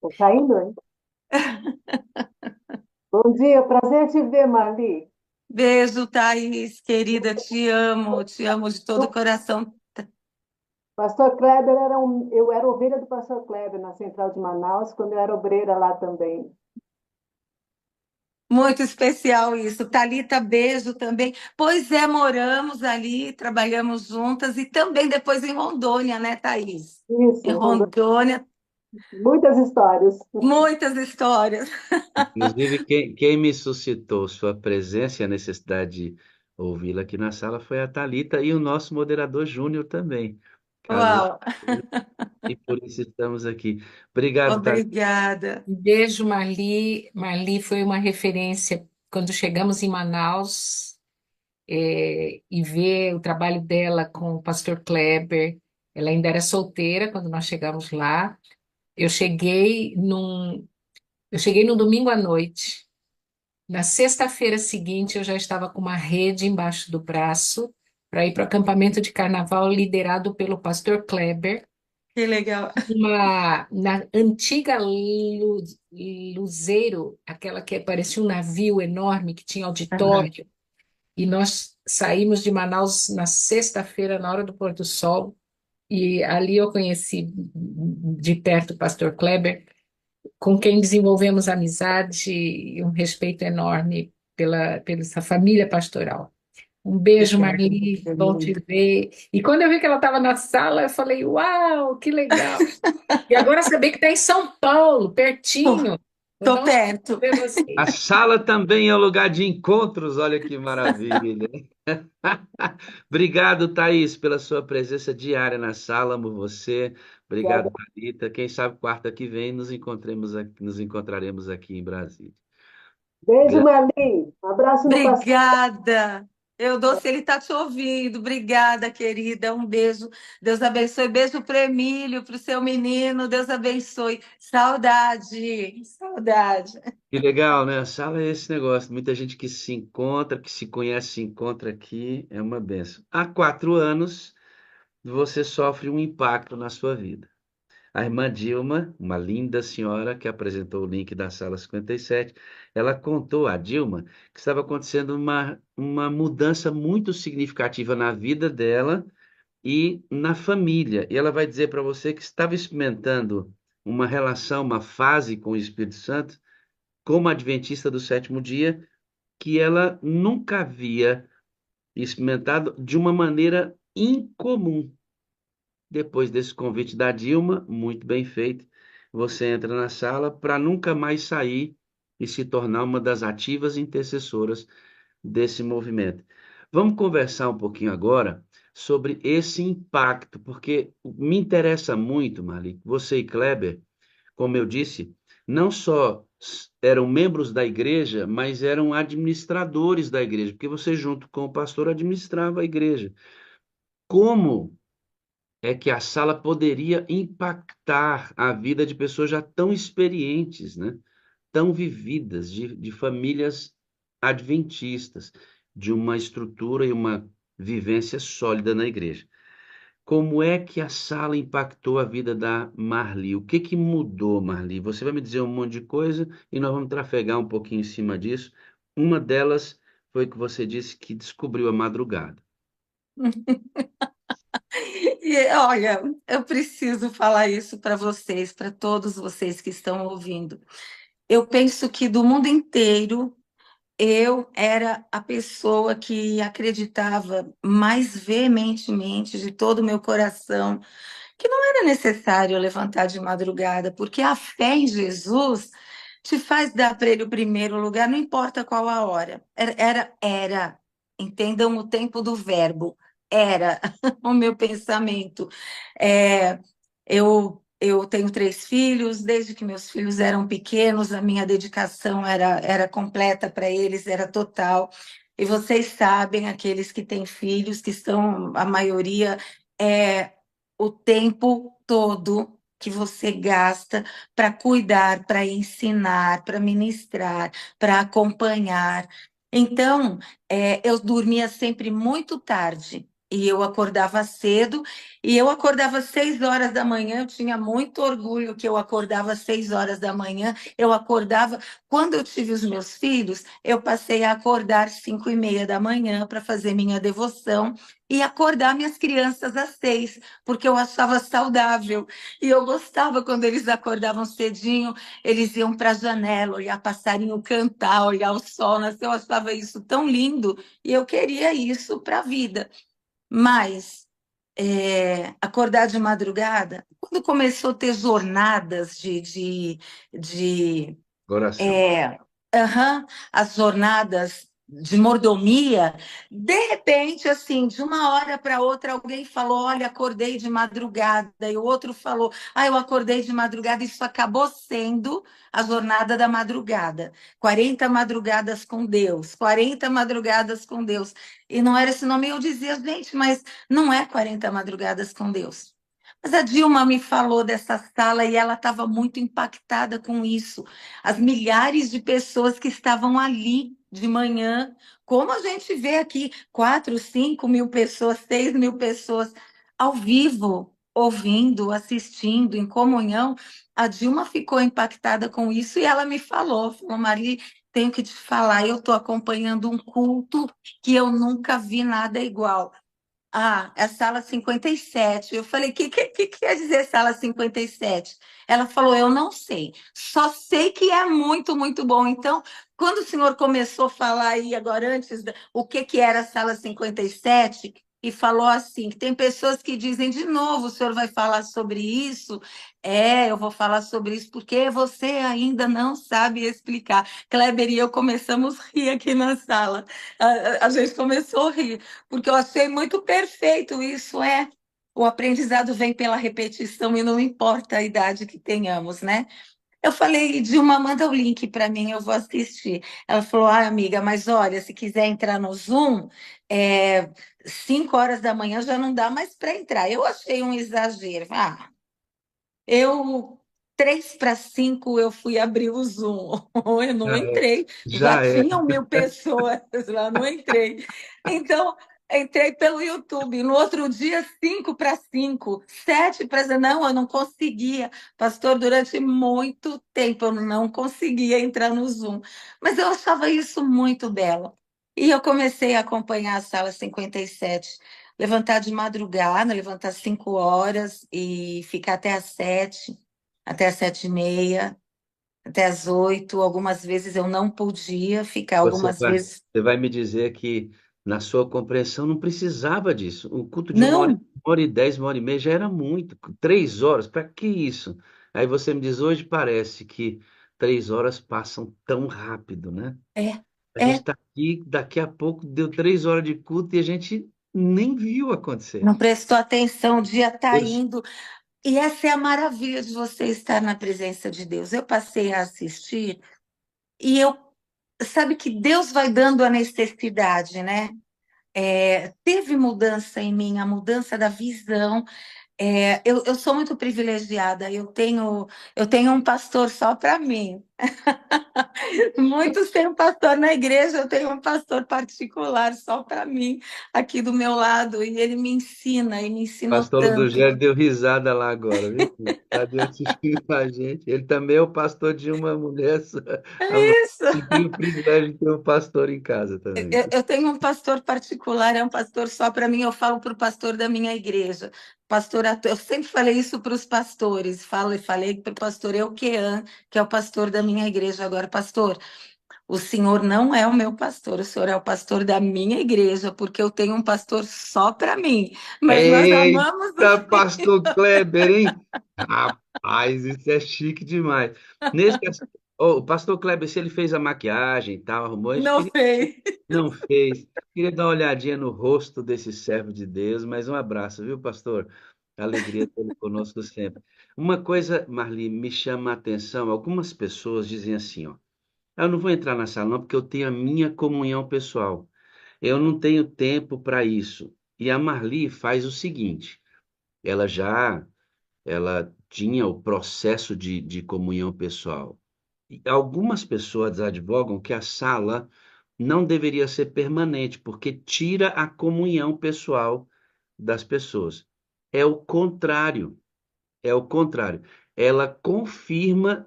Tá saindo, hein? Bom dia, prazer te ver, Marli. Beijo, Thaís, querida, te amo de todo o O coração. pastor Kleber eu era ovelha do pastor Kleber na Central de Manaus, quando eu era obreira lá também. Muito especial isso. Thalita, beijo também. Pois é, moramos ali, trabalhamos juntas e também depois em Rondônia, né, Thaís? Em Isso, Rondônia, Rondônia, muitas histórias. muitas histórias. Inclusive, quem me suscitou sua presença e a necessidade de ouvi-la aqui na sala foi a Thalita e o nosso moderador Júnior também. Casou Uau, e por isso estamos aqui. Obrigado, Thalita. obrigada. Um beijo, Marli. Marli foi uma referência quando chegamos em Manaus, e ver o trabalho dela com o pastor Kleber. Ela ainda era solteira quando nós chegamos lá. Eu cheguei num, eu cheguei no domingo à noite. Na sexta-feira seguinte, eu já estava com uma rede embaixo do braço para ir para o acampamento de carnaval liderado pelo pastor Kleber, Que legal. na antiga Luzeiro, aquela que parecia um navio enorme que tinha Aham. auditório. E nós saímos de Manaus na sexta-feira, na hora do pôr do sol, e ali eu conheci de perto o pastor Kleber, com quem desenvolvemos amizade e um respeito enorme pela essa família pastoral. Um beijo, Obrigada, Marli, bom te querida. ver. E quando eu vi que ela estava na sala, eu falei, uau, que legal. E agora saber que está em São Paulo, pertinho. Vou Tô dar um jeito de perto. ver A você. sala também é um lugar de encontros, olha que maravilha. Obrigado, Thaís, pela sua presença diária na sala. Amo você. Obrigado, Obrigada. Thalita. Quem sabe quarta que vem nos encontraremos aqui em Brasília. Beijo, Gra- Marli. Um abraço no pastor. Obrigada. Eu dou se ele está te ouvindo. Obrigada, querida. Um beijo. Deus abençoe. Beijo para o Emílio, para o seu menino. Deus abençoe. Saudade. Saudade. Que legal, né? A sala é esse negócio. Muita gente que se encontra, que se conhece, se encontra aqui. É uma benção. Há 4 anos, você sofre um impacto na sua vida. A irmã Dilma, uma linda senhora que apresentou o link da sala 57, ela contou a Dilma que estava acontecendo uma mudança muito significativa na vida dela e na família. E ela vai dizer para você que estava experimentando uma relação, uma fase com o Espírito Santo, como adventista do sétimo dia, que ela nunca havia experimentado de uma maneira incomum. Depois desse convite da Dilma, muito bem feito, você entra na sala para nunca mais sair e se tornar uma das ativas intercessoras desse movimento. Vamos conversar um pouquinho agora sobre esse impacto, porque me interessa muito, Marli, você e Kleber, como eu disse, não só eram membros da igreja, mas eram administradores da igreja, porque você, junto com o pastor, administrava a igreja. Como é que a sala poderia impactar a vida de pessoas já tão experientes, né? Tão vividas, de famílias adventistas, de uma estrutura e uma vivência sólida na igreja. Como é que a sala impactou a vida da Marli? O que que mudou, Marli? Você vai me dizer um monte de coisa e nós vamos trafegar um pouquinho em cima disso. Uma delas foi que você disse que descobriu a madrugada. E olha, eu preciso falar isso para vocês, para todos vocês que estão ouvindo. Eu penso que do mundo inteiro eu era a pessoa que acreditava mais veementemente de todo o meu coração que não era necessário levantar de madrugada, porque a fé em Jesus te faz dar para ele o primeiro lugar, não importa qual a hora. Era. Entendam o tempo do verbo. Era o meu pensamento. É, eu tenho 3 filhos, desde que meus filhos eram pequenos, a minha dedicação era completa para eles, era total. E vocês sabem, aqueles que têm filhos, que estão, a maioria, é o tempo todo que você gasta para cuidar, para ensinar, para ministrar, para acompanhar. Então, eu dormia sempre muito tarde. e eu acordava cedo, e eu acordava às 6 horas da manhã, eu tinha muito orgulho que eu acordava às 6 horas da manhã, eu acordava, quando eu tive os meus filhos, eu passei a acordar 5h30 da manhã para fazer minha devoção, e acordar minhas crianças às 6, porque eu achava saudável, e eu gostava quando eles acordavam cedinho, eles iam para a janela, olhar passarinho cantar, olhar o sol nascer, eu achava isso tão lindo, e eu queria isso para a vida. Mas acordar de madrugada, quando começou a ter jornadas de Oração. é, aham, as jornadas de mordomia, de repente, assim, de uma hora para outra, alguém falou: Olha, acordei de madrugada, e o outro falou: Ah, eu acordei de madrugada. Isso acabou sendo a jornada da madrugada. 40 madrugadas com Deus, 40 madrugadas com Deus. E não era esse nome, e eu dizia: Gente, mas não é 40 madrugadas com Deus. Mas a Dilma me falou dessa sala e ela estava muito impactada com isso, as milhares de pessoas que estavam ali de manhã, como a gente vê aqui, 4, 5 mil pessoas, 6 mil pessoas ao vivo, ouvindo, assistindo, em comunhão. A Dilma ficou impactada com isso e ela me falou, Marli, tenho que te falar, eu estou acompanhando um culto que eu nunca vi nada igual. Ah, é a sala 57. Eu falei, que quer dizer sala 57? Ela falou, eu não sei, só sei que é muito, muito bom. Então, quando o senhor começou a falar aí agora antes o que era a sala 57 e falou assim, que tem pessoas que dizem, de novo, o senhor vai falar sobre isso? Eu vou falar sobre isso porque você ainda não sabe explicar. Kleber e eu começamos a rir aqui na sala. A gente começou a rir porque eu achei muito perfeito isso, o aprendizado vem pela repetição e não importa a idade que tenhamos, né? Eu falei, Dilma, manda o link para mim, eu vou assistir. Ela falou, amiga, mas olha, se quiser entrar no Zoom, 5 horas da manhã já não dá mais para entrar. Eu achei um exagero. Eu 3 para 5 eu fui abrir o Zoom, eu não Já é. entrei, já Já é. tinham 1.000 pessoas lá, não entrei. Então, entrei pelo YouTube. No outro dia, 5 para 5, 7 para. Não, eu não conseguia. Pastor, durante muito tempo eu não conseguia entrar no Zoom. Mas eu achava isso muito belo. E eu comecei a acompanhar a sala 57, levantar de madrugada, levantar 5 horas e ficar até às 7, até às 7h30, até às 8. Algumas vezes eu não podia ficar, Você algumas vai, vezes. você vai me dizer que, na sua compreensão, não precisava disso. Um culto de 1 hora, Não, 1h10, 1h30 já era muito. 3 horas, para que isso? Aí você me diz, hoje parece que 3 horas passam tão rápido, né? é, A gente é. está aqui, daqui a pouco deu 3 horas de culto e a gente nem viu acontecer. Não prestou atenção, o dia está Eu, indo. E essa é a maravilha de você estar na presença de Deus. Eu passei a assistir e sabe que Deus vai dando a necessidade, né? Teve mudança em mim, a mudança da visão. Eu sou muito privilegiada, eu tenho um pastor só para mim. Muitos têm um pastor na igreja, eu tenho um pastor particular só para mim, aqui do meu lado, e ele me ensina, e me ensinou pastor tanto. Ludogério deu risada lá agora, viu? Está assistindo a gente. Ele também é o pastor de uma mulher só. A mulher Isso! que tem o privilégio de ter um pastor em casa também. Eu tenho um pastor particular, é um pastor só para mim. Eu falo para o pastor da minha igreja, eu sempre falei isso para os pastores, falei para o pastor Euquean, que é o pastor da minha igreja. Agora, pastor, o senhor não é o meu pastor, o senhor é o pastor da minha igreja, porque eu tenho um pastor só para mim, mas nós amamos Eita, pastor Kleber, hein? Rapaz, isso é chique demais. Nesse, o pastor Kleber, se ele fez a maquiagem e tal, arrumou, a gente não queria. fez. Não fez. Queria dar uma olhadinha no rosto desse servo de Deus, mas um abraço, viu, pastor? Alegria tê-lo conosco sempre. Uma coisa, Marli, me chama a atenção. Algumas pessoas dizem assim, ó, eu não vou entrar na sala não, porque eu tenho a minha comunhão pessoal. Eu não tenho tempo para isso. E a Marli faz o seguinte, ela já, ela tinha o processo de comunhão pessoal. E algumas pessoas advogam que a sala não deveria ser permanente, porque tira a comunhão pessoal das pessoas. É o contrário. É o contrário. Ela confirma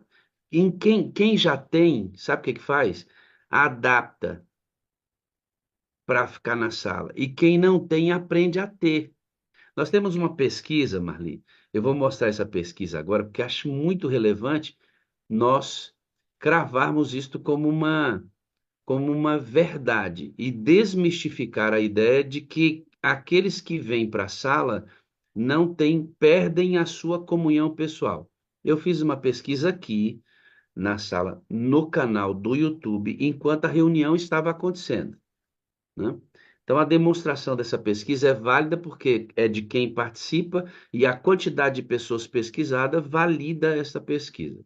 em quem já tem, sabe o que que faz? Adapta para ficar na sala. E quem não tem, aprende a ter. Nós temos uma pesquisa, Marli. Eu vou mostrar essa pesquisa agora, porque acho muito relevante nós cravarmos isto como uma verdade e desmistificar a ideia de que aqueles que vêm para a sala não têm, perdem a sua comunhão pessoal. Eu fiz uma pesquisa aqui na sala, no canal do YouTube, enquanto a reunião estava acontecendo, né? Então, a demonstração dessa pesquisa é válida porque é de quem participa e a quantidade de pessoas pesquisadas valida essa pesquisa.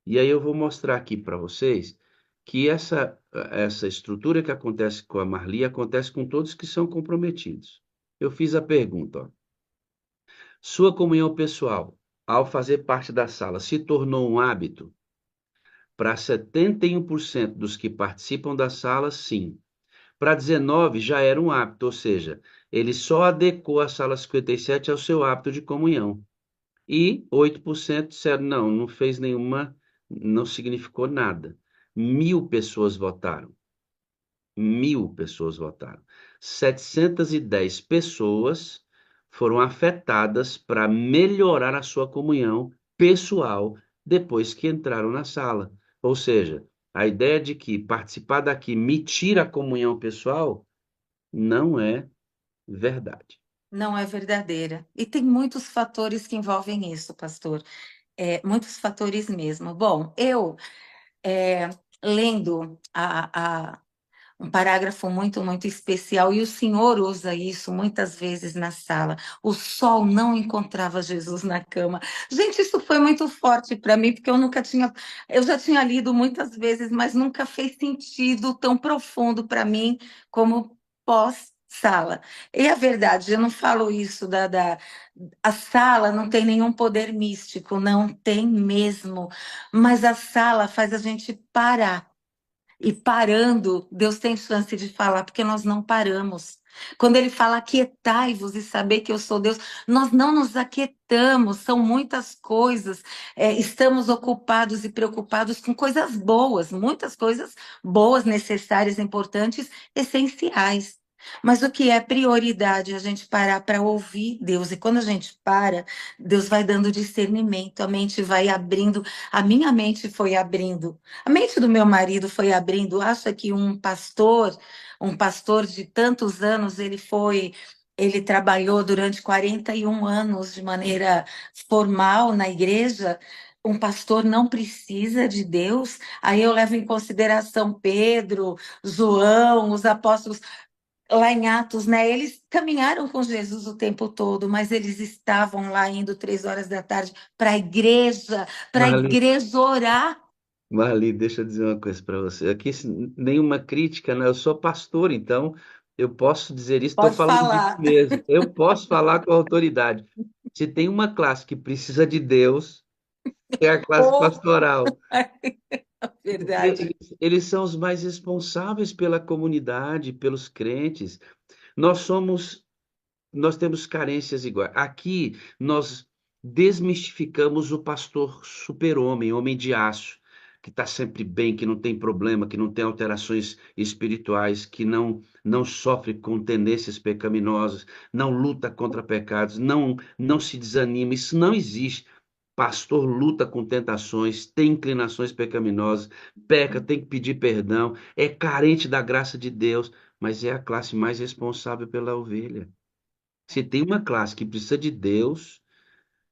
E aí eu vou mostrar aqui para vocês que essa estrutura que acontece com a Marli acontece com todos que são comprometidos. Eu fiz a pergunta, ó. Sua comunhão pessoal, ao fazer parte da sala, se tornou um hábito? Para 71% dos que participam da sala, sim. Para 19 já era um hábito, ou seja, ele só adequou a sala 57 ao seu hábito de comunhão. E 8% disseram não, não fez nenhuma, não significou nada. 1.000 pessoas votaram. 1.000 pessoas votaram. 710 pessoas foram afetadas para melhorar a sua comunhão pessoal depois que entraram na sala. Ou seja, a ideia de que participar daqui me tira a comunhão pessoal não é verdade. Não é verdadeira. E tem muitos fatores que envolvem isso, pastor. Muitos fatores mesmo. Bom, eu é, lendo um parágrafo muito, muito especial, e o Senhor usa isso muitas vezes na sala. O sol não encontrava Jesus na cama. Gente, isso foi muito forte para mim, porque eu já tinha lido muitas vezes, mas nunca fez sentido tão profundo para mim como pós-sala. E a verdade, eu não falo isso a sala não tem nenhum poder místico, não tem mesmo, mas a sala faz a gente parar. E parando, Deus tem chance de falar, porque nós não paramos. Quando ele fala aquietai-vos e saber que eu sou Deus, nós não nos aquietamos, são muitas coisas. Estamos ocupados e preocupados com coisas boas, muitas coisas boas, necessárias, importantes, essenciais. Mas o que é prioridade é a gente parar para ouvir Deus. E quando a gente para, Deus vai dando discernimento, a mente vai abrindo, a minha mente foi abrindo. A mente do meu marido foi abrindo. Acha que um pastor de tantos anos, ele trabalhou durante 41 anos de maneira formal na igreja. Um pastor não precisa de Deus. Aí eu levo em consideração Pedro, João, os apóstolos lá em Atos, né? Eles caminharam com Jesus o tempo todo, mas eles estavam lá indo 3 horas da tarde para a Marli, igreja orar. Marli, deixa eu dizer uma coisa para você. Aqui, nenhuma crítica, né? Eu sou pastor, então eu posso dizer isso, estou Pode falando de mim falar. mesmo. Eu posso falar com autoridade. Se tem uma classe que precisa de Deus, é a classe Ou pastoral. Porque verdade. eles são os mais responsáveis pela comunidade, pelos crentes. Nós somos nós temos carências iguais. Aqui nós desmistificamos o pastor super-homem, homem de aço, que está sempre bem, que não tem problema, que não tem alterações espirituais, que não sofre com tendências pecaminosas, não luta contra pecados, não se desanima. Isso não existe. Pastor luta com tentações, tem inclinações pecaminosas, peca, tem que pedir perdão, é carente da graça de Deus, mas é a classe mais responsável pela ovelha. Se tem uma classe que precisa de Deus,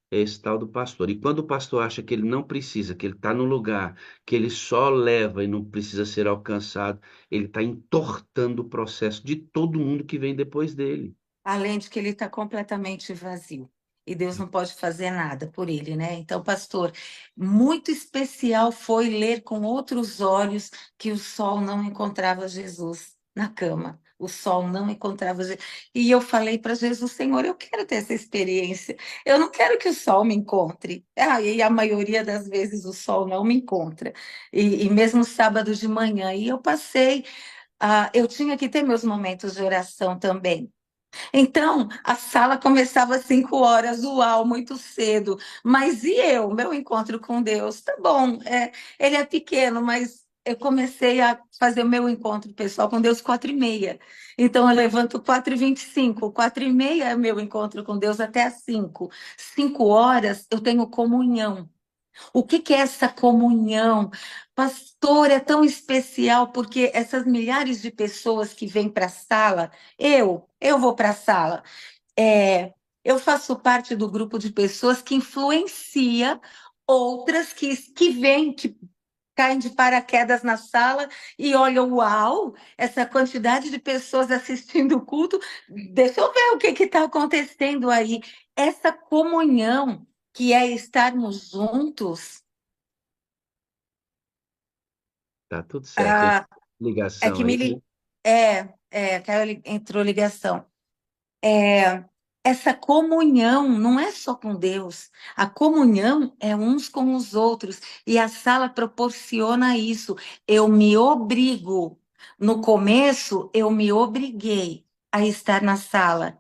é esse tal do pastor. E quando o pastor acha que ele não precisa, que ele está no lugar, que ele só leva e não precisa ser alcançado, ele está entortando o processo de todo mundo que vem depois dele. Além de que ele está completamente vazio. E Deus não pode fazer nada por ele, né? Então, pastor, muito especial foi ler com outros olhos que o sol não encontrava Jesus na cama. O sol não encontrava Jesus. E eu falei para Jesus, Senhor, eu quero ter essa experiência. Eu não quero que o sol me encontre. E a maioria das vezes o sol não me encontra. E mesmo sábado de manhã. E eu passei, eu tinha que ter meus momentos de oração também. Então, a sala começava às 5 horas, uau, muito cedo. Mas e eu, meu encontro com Deus? Tá bom, ele é pequeno, mas eu comecei a fazer o meu encontro pessoal com Deus 4h30. Então, eu levanto 4h25, 4h30 é meu encontro com Deus até às 5. 5 horas eu tenho comunhão. O que que é essa comunhão? Pastor, é tão especial porque essas milhares de pessoas que vêm para a sala, eu vou para a sala, eu faço parte do grupo de pessoas que influencia outras que vêm, que caem de paraquedas na sala e olham, uau, essa quantidade de pessoas assistindo o culto, deixa eu ver o que está acontecendo aí. Essa comunhão que é estarmos juntos. Tá tudo certo. Tem Ah, é ligação que me aí, li... né? entrou ligação. É, essa comunhão não é só com Deus, a comunhão é uns com os outros, e a sala proporciona isso. Eu me obrigo, no começo, eu me obriguei a estar na sala.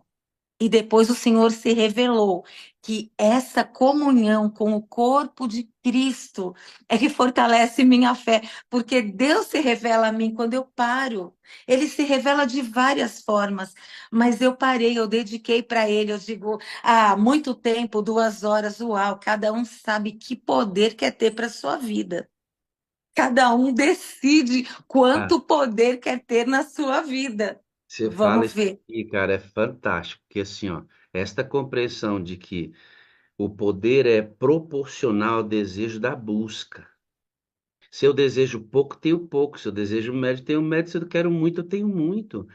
E depois o Senhor se revelou que essa comunhão com o corpo de Cristo é que fortalece minha fé, porque Deus se revela a mim quando eu paro. Ele se revela de várias formas, mas eu parei, eu dediquei para Ele. Eu digo, muito tempo, 2 horas, uau, cada um sabe que poder quer ter para a sua vida. Cada um decide Ah, quanto poder quer ter na sua vida. você fala Vamos isso ver. aqui, cara, é fantástico, porque assim, ó, esta compreensão de que o poder é proporcional ao desejo da busca. Se eu desejo pouco, tenho pouco. Se eu desejo médio, tenho médio. Se eu quero muito, eu tenho muito.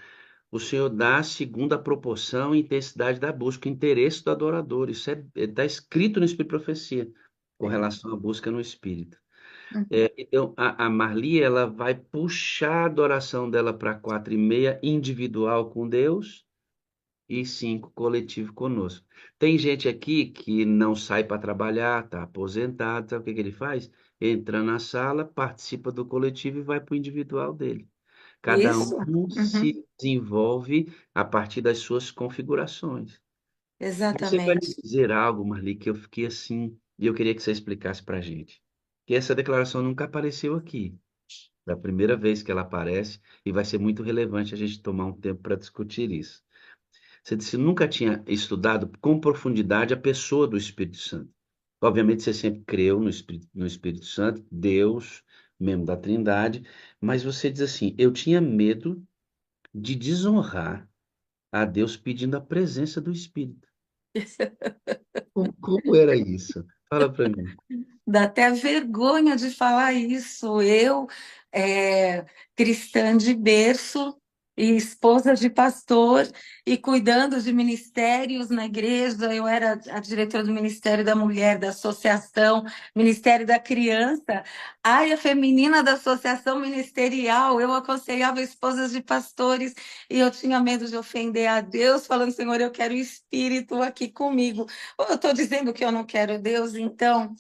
O Senhor dá segundo a proporção e intensidade da busca, o interesse do adorador. Isso está escrito no Espírito de Profecia, com relação à busca no Espírito. Então, a Marli, ela vai puxar a adoração dela para 4h30, individual com Deus, e 5, coletivo conosco. Tem gente aqui que não sai para trabalhar, está aposentado, sabe o que que ele faz? Entra na sala, participa do coletivo e vai para o individual dele. Cada Isso? um Uhum. se desenvolve a partir das suas configurações. Você vai me Exatamente. dizer algo, Marli, que eu fiquei assim, e eu queria que você explicasse para a gente. Que essa declaração nunca apareceu aqui. É a primeira vez que ela aparece e vai ser muito relevante a gente tomar um tempo para discutir isso. Você disse que nunca tinha estudado com profundidade a pessoa do Espírito Santo. Obviamente, você sempre creu no Espírito Santo, Deus, membro da Trindade, mas você diz assim: eu tinha medo de desonrar a Deus pedindo a presença do Espírito. Como era isso? Fala para mim. Dá até vergonha de falar isso. Eu, é, cristã de berço e esposa de pastor e cuidando de ministérios na igreja, eu era a diretora do Ministério da Mulher, da Associação Ministério da Criança, área feminina da Associação Ministerial. Eu aconselhava esposas de pastores e eu tinha medo de ofender a Deus, falando, Senhor, eu quero o Espírito aqui comigo. Ou eu estou dizendo que eu não quero Deus, então.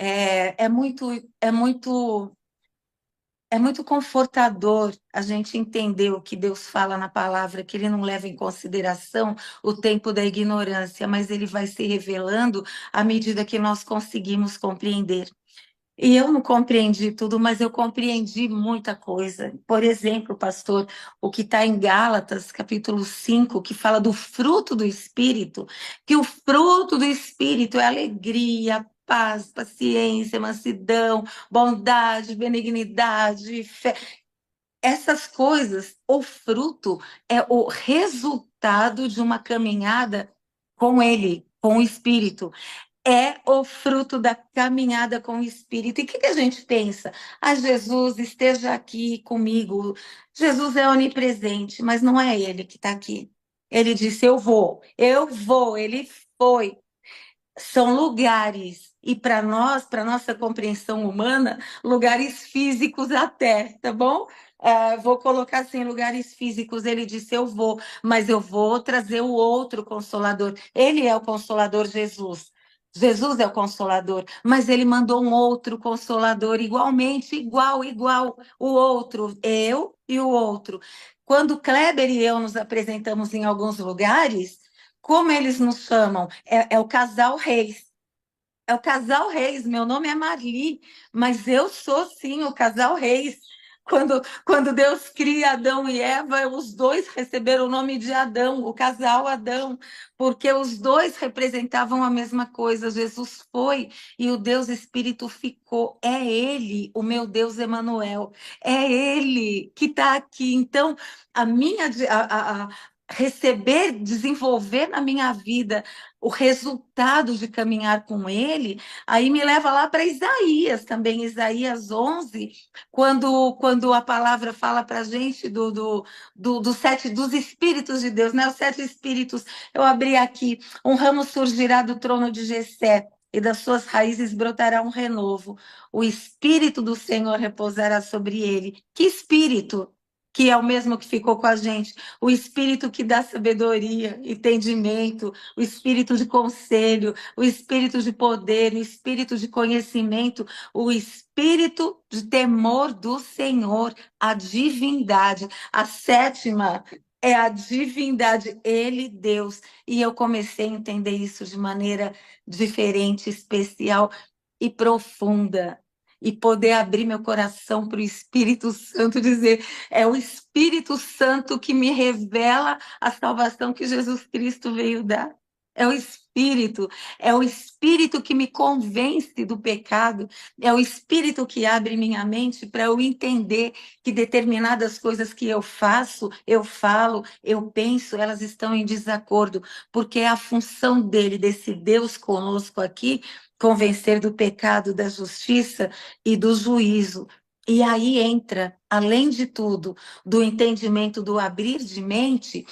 É muito, é muito, é muito confortador a gente entender o que Deus fala na palavra, que Ele não leva em consideração o tempo da ignorância, mas Ele vai se revelando à medida que nós conseguimos compreender. E eu não compreendi tudo, mas eu compreendi muita coisa. Por exemplo, pastor, o que está em Gálatas, capítulo 5, que fala do fruto do Espírito, que o fruto do Espírito é alegria, paz, paciência, mansidão, bondade, benignidade, fé. Essas coisas, o fruto é o resultado de uma caminhada com Ele, com o Espírito, é o fruto da caminhada com o Espírito. E o que a gente pensa? Jesus esteja aqui comigo. Jesus é onipresente, mas não é Ele que está aqui. Ele disse: eu vou. Ele foi. São lugares, e para nós, para nossa compreensão humana, lugares físicos até, tá bom? Vou colocar assim, lugares físicos. Ele disse: eu vou, mas eu vou trazer o outro Consolador. Ele é o Consolador Jesus. Jesus é o Consolador, mas ele mandou um outro Consolador, igualmente, igual, o outro, eu e o outro. Quando Kleber e eu nos apresentamos em alguns lugares, como eles nos chamam? É o casal Reis. É o casal Reis, meu nome é Marli, mas eu sou sim o casal Reis. Quando Deus cria Adão e Eva, os dois receberam o nome de Adão, o casal Adão, porque os dois representavam a mesma coisa. Jesus foi e o Deus Espírito ficou. É Ele, o meu Deus Emanuel. É Ele que está aqui. Então, a minha receber, desenvolver na minha vida o resultado de caminhar com ele, aí me leva lá para Isaías também, Isaías 11, quando a palavra fala para a gente dos Espíritos de Deus, né? Os 7 Espíritos. Eu abri aqui: um ramo surgirá do trono de Jessé, e das suas raízes brotará um renovo. O Espírito do Senhor repousará sobre ele. Que Espírito? Que é o mesmo que ficou com a gente, o Espírito que dá sabedoria, entendimento, o espírito de conselho, o espírito de poder, o espírito de conhecimento, o espírito de temor do Senhor, a divindade. A 7ª é a divindade, Ele, Deus. E eu comecei a entender isso de maneira diferente, especial e profunda. E poder abrir meu coração para o Espírito Santo, dizer: é o Espírito Santo que me revela a salvação que Jesus Cristo veio dar. É o Espírito que me convence do pecado, é o Espírito que abre minha mente para eu entender que determinadas coisas que eu faço, eu falo, eu penso, elas estão em desacordo, porque é a função dele, desse Deus conosco aqui, convencer do pecado, da justiça e do juízo. E aí entra, além de tudo, do entendimento do abrir de mente,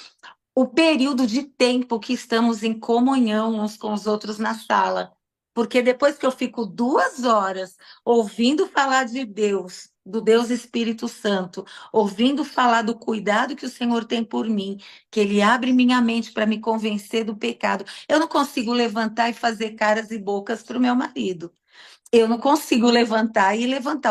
o período de tempo que estamos em comunhão uns com os outros na sala. Porque depois que eu fico 2 horas ouvindo falar de Deus, do Deus Espírito Santo, ouvindo falar do cuidado que o Senhor tem por mim, que Ele abre minha mente para me convencer do pecado, eu não consigo levantar e fazer caras e bocas para o meu marido. Eu não consigo levantar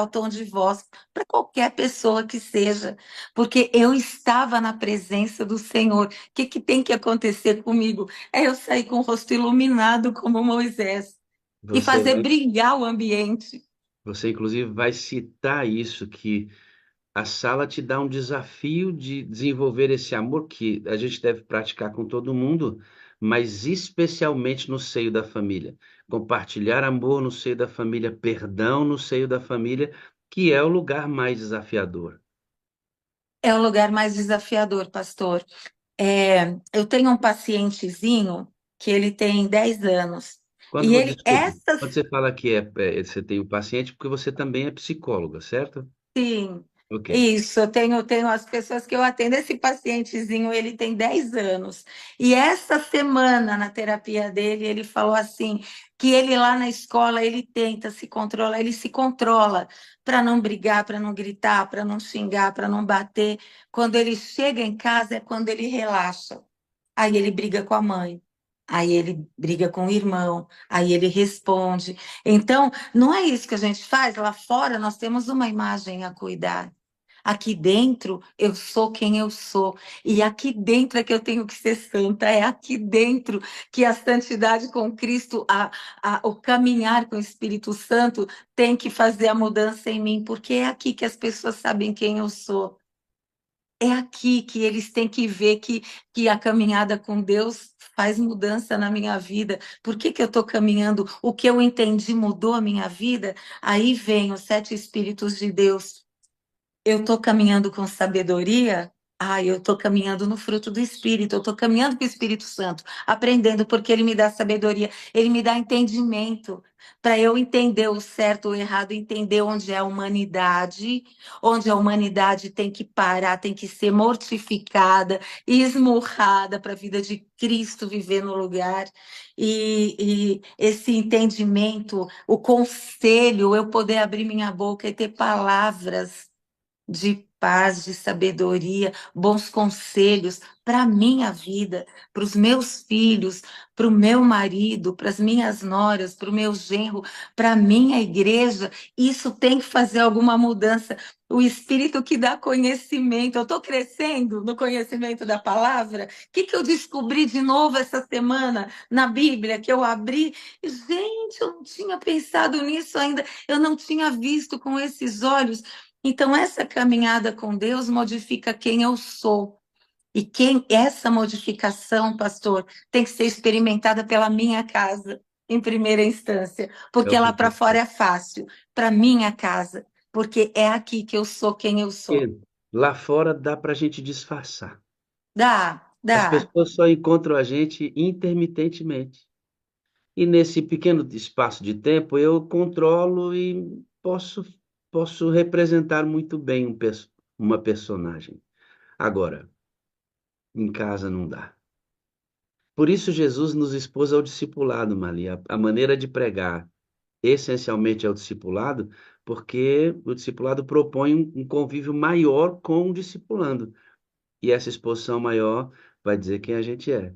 o tom de voz para qualquer pessoa que seja, porque eu estava na presença do Senhor. O que tem que acontecer comigo? É eu sair com o rosto iluminado como Moisés e Você fazer vai, brilhar o ambiente. você inclusive vai citar isso, que a sala te dá um desafio de desenvolver esse amor que a gente deve praticar com todo mundo, mas especialmente no seio da família. Compartilhar amor no seio da família, perdão no seio da família, que é o lugar mais desafiador. É o lugar mais desafiador, pastor. Eu tenho um pacientezinho que ele tem 10 anos. E ele, Desculpe, quando você fala que você tem um paciente, porque você também é psicóloga, certo? sim, Ok. isso, eu tenho as pessoas que eu atendo, esse pacientezinho, ele tem 10 anos, e essa semana, na terapia dele, ele falou assim, que ele lá na escola, ele tenta se controlar, ele se controla para não brigar, para não gritar, para não xingar, para não bater, quando ele chega em casa é quando ele relaxa. Aí ele briga com a mãe, aí ele briga com o irmão, aí ele responde. Então, não é isso que a gente faz. Lá fora nós temos uma imagem a cuidar. Aqui dentro eu sou quem eu sou. E aqui dentro é que eu tenho que ser santa. É aqui dentro que a santidade com Cristo, o caminhar com o Espírito Santo tem que fazer a mudança em mim, porque é aqui que as pessoas sabem quem eu sou. É aqui que eles têm que ver que a caminhada com Deus faz mudança na minha vida. Por que eu estou caminhando? O que eu entendi mudou a minha vida? Aí vem os 7 Espíritos de Deus. Eu estou caminhando com sabedoria? Eu estou caminhando no fruto do Espírito, eu estou caminhando com o Espírito Santo, aprendendo, porque ele me dá sabedoria, ele me dá entendimento, para eu entender o certo ou o errado, entender onde a humanidade tem que parar, tem que ser mortificada, esmurrada para a vida de Cristo viver no lugar. E esse entendimento, o conselho, eu poder abrir minha boca e ter palavras de paz, de sabedoria, bons conselhos para a minha vida, para os meus filhos, para o meu marido, para as minhas noras, para o meu genro, para a minha igreja. Isso tem que fazer alguma mudança. O Espírito que dá conhecimento. Eu estou crescendo no conhecimento da palavra. O que eu descobri de novo essa semana na Bíblia, que eu abri? Gente, eu não tinha pensado nisso ainda, eu não tinha visto com esses olhos. Então, essa caminhada com Deus modifica quem eu sou. E essa modificação, pastor, tem que ser experimentada pela minha casa, em primeira instância, É porque o que lá eu para fora é fácil, para minha casa, porque é aqui que eu sou quem eu sou. porque lá fora dá para a gente disfarçar. Dá, As dá. pessoas só encontram a gente intermitentemente. E nesse pequeno espaço de tempo eu controlo e posso representar muito bem uma personagem. Agora, em casa não dá. Por isso Jesus nos expôs ao discipulado, Maria. A maneira de pregar essencialmente é o discipulado, porque o discipulado propõe um convívio maior com o discipulando. E essa exposição maior vai dizer quem a gente é.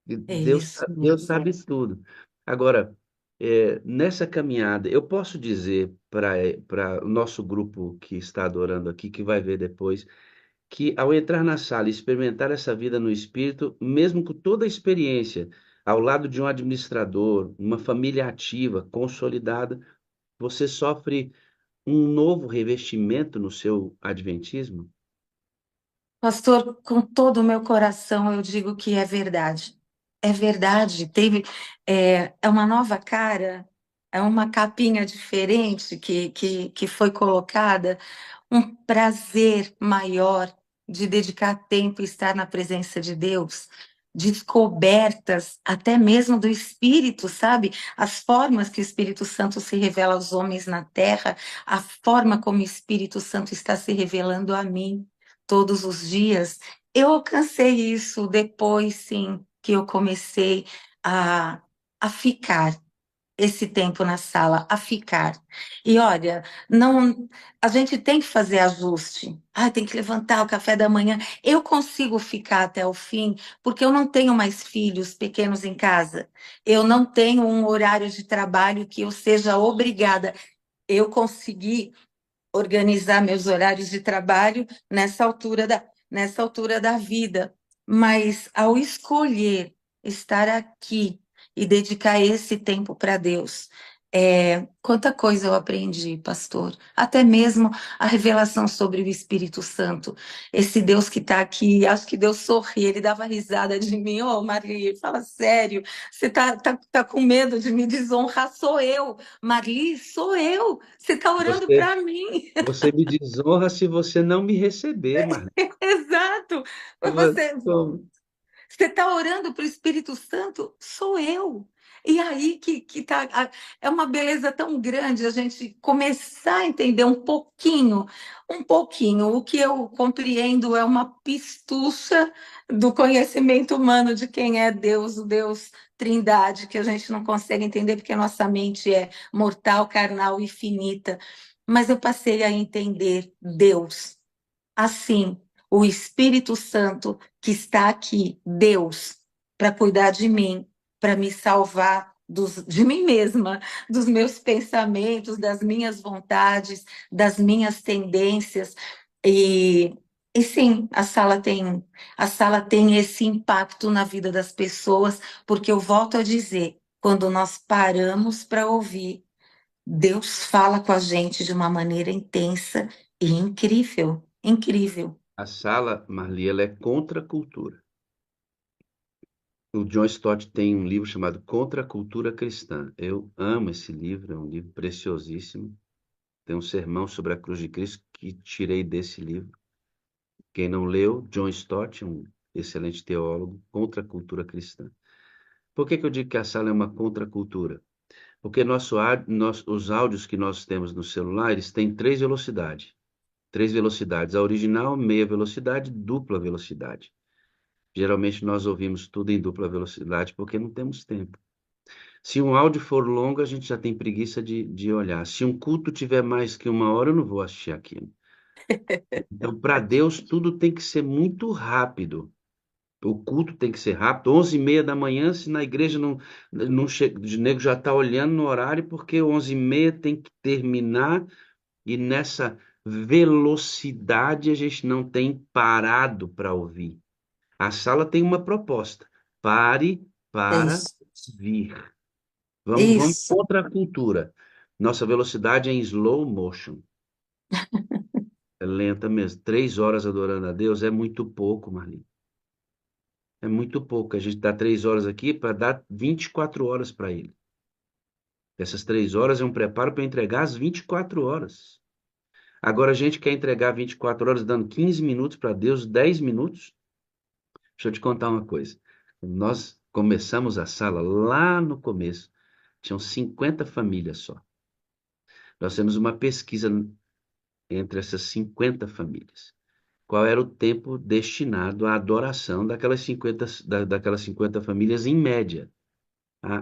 E É Deus, isso Deus mesmo. sabe tudo. Agora, nessa caminhada, eu posso dizer para o nosso grupo que está adorando aqui, que vai ver depois, que ao entrar na sala e experimentar essa vida no Espírito, mesmo com toda a experiência, ao lado de um administrador, uma família ativa, consolidada, você sofre um novo revestimento no seu adventismo? Pastor, com todo o meu coração, eu digo que é verdade. É verdade. É uma nova cara, é uma capinha diferente que foi colocada, um prazer maior de dedicar tempo e estar na presença de Deus, descobertas até mesmo do Espírito, sabe? As formas que o Espírito Santo se revela aos homens na terra, a forma como o Espírito Santo está se revelando a mim todos os dias. Eu alcancei isso depois, sim, que eu comecei a, a ficar esse tempo na sala, a ficar. E olha, não, a gente tem que fazer ajuste. Ah, tem que levantar o café da manhã. Eu consigo ficar até o fim, porque eu não tenho mais filhos pequenos em casa. Eu não tenho um horário de trabalho que eu seja obrigada. Eu consegui organizar meus horários de trabalho nessa altura da vida. Mas ao escolher estar aqui e dedicar esse tempo para Deus, quanta coisa eu aprendi, pastor. Até mesmo a revelação sobre o Espírito Santo. Esse Deus que está aqui, acho que Deus sorri, ele dava risada de mim. Ô, Marli, fala sério, você tá com medo de me desonrar? Sou eu. Marli, sou eu. Você está orando Você, para mim. você me desonra se você não me receber, Marlene. Exato. Você, Como? Você está orando para o Espírito Santo? Sou eu. E aí que tá, é uma beleza tão grande a gente começar a entender um pouquinho. O que eu compreendo é uma pistucha do conhecimento humano de quem é Deus, o Deus Trindade, que a gente não consegue entender porque a nossa mente é mortal, carnal e finita. Mas eu passei a entender Deus. Assim, o Espírito Santo que está aqui, Deus, para cuidar de mim, para me salvar de mim mesma, dos meus pensamentos, das minhas vontades, das minhas tendências. E, e sim, a sala tem esse impacto na vida das pessoas, porque eu volto a dizer, quando nós paramos para ouvir, Deus fala com a gente de uma maneira intensa e incrível, incrível. A sala, Marli, ela é contra a cultura. O John Stott tem um livro chamado Contra a Cultura Cristã. Eu amo esse livro, é um livro preciosíssimo. Tem um sermão sobre a cruz de Cristo que tirei desse livro. Quem não leu, John Stott, um excelente teólogo, Contra a Cultura Cristã. Por que eu digo que a sala é uma contracultura? Porque os áudios que nós temos no celular, eles têm três velocidades. Três velocidades. A original, meia velocidade, dupla velocidade. Geralmente nós ouvimos tudo em dupla velocidade porque não temos tempo. Se um áudio for longo, a gente já tem preguiça de olhar. Se um culto tiver mais que uma hora, eu não vou assistir aquilo. Então, para Deus, tudo tem que ser muito rápido. O culto tem que ser rápido. 11h30 da manhã, se na igreja não chega, o nego já está olhando no horário, porque 11h30 tem que terminar. E nessa velocidade a gente não tem parado para ouvir. A sala tem uma proposta. Pare para Isso, vir. Vamos isso. contra a cultura. Nossa velocidade é em slow motion. É lenta mesmo. 3 horas adorando a Deus é muito pouco, Marlene. É muito pouco. A gente dá 3 horas aqui para dar 24 horas para ele. Essas 3 horas é um preparo para entregar as 24 horas. Agora a gente quer entregar 24 horas dando 15 minutos para Deus, 10 minutos. Deixa eu te contar uma coisa. Nós começamos a sala lá no começo. Tinham 50 famílias só. Nós temos uma pesquisa entre essas 50 famílias. Qual era o tempo destinado à adoração daquelas 50 famílias em média?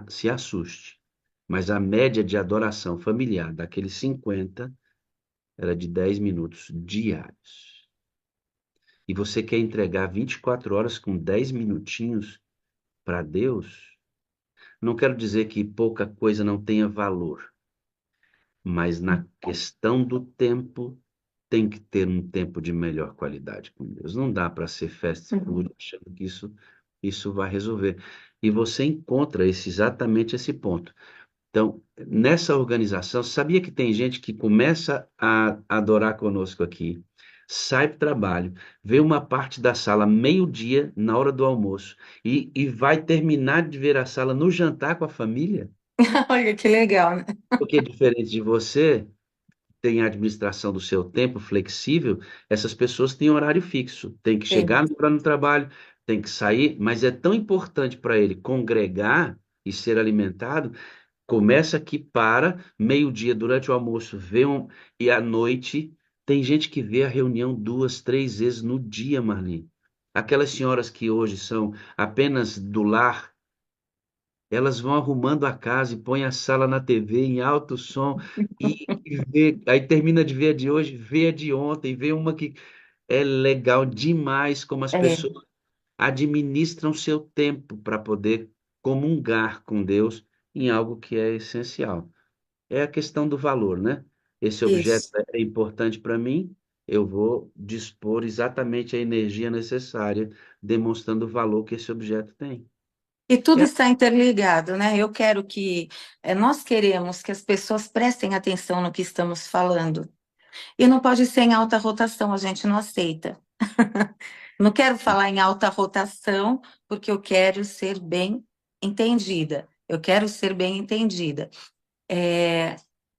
Se assuste. Mas a média de adoração familiar daqueles 50 era de 10 minutos diários. E você quer entregar 24 horas com 10 minutinhos para Deus? Não quero dizer que pouca coisa não tenha valor, mas na questão do tempo, tem que ter um tempo de melhor qualidade com Deus. Não dá para ser fast Uhum. food achando que isso vai resolver. E você encontra exatamente esse ponto. Então, nessa organização, sabia que tem gente que começa a adorar conosco aqui, sai para o trabalho, vê uma parte da sala meio-dia, na hora do almoço, e vai terminar de ver a sala no jantar com a família? Olha que legal, né? Porque diferente de você, tem a administração do seu tempo flexível, essas pessoas têm horário fixo, tem que Sim. chegar no trabalho, tem que sair, mas é tão importante para ele congregar e ser alimentado. Começa aqui para meio-dia, durante o almoço, e à noite tem gente que vê a reunião 2, 3 vezes no dia, Marli. Aquelas senhoras que hoje são apenas do lar, elas vão arrumando a casa e põem a sala na TV em alto som e vê, aí termina de ver a de hoje, vê a de ontem, vê uma que é legal demais como as É, pessoas administram seu tempo para poder comungar com Deus em algo que é essencial. É a questão do valor, né? Esse objeto isso. é importante para mim, eu vou dispor exatamente a energia necessária, demonstrando o valor que esse objeto tem. E tudo É, está interligado, né? Nós queremos que as pessoas prestem atenção no que estamos falando. E não pode ser em alta rotação, a gente não aceita. Não quero falar em alta rotação, porque eu quero ser bem entendida. Eu quero ser bem entendida. É,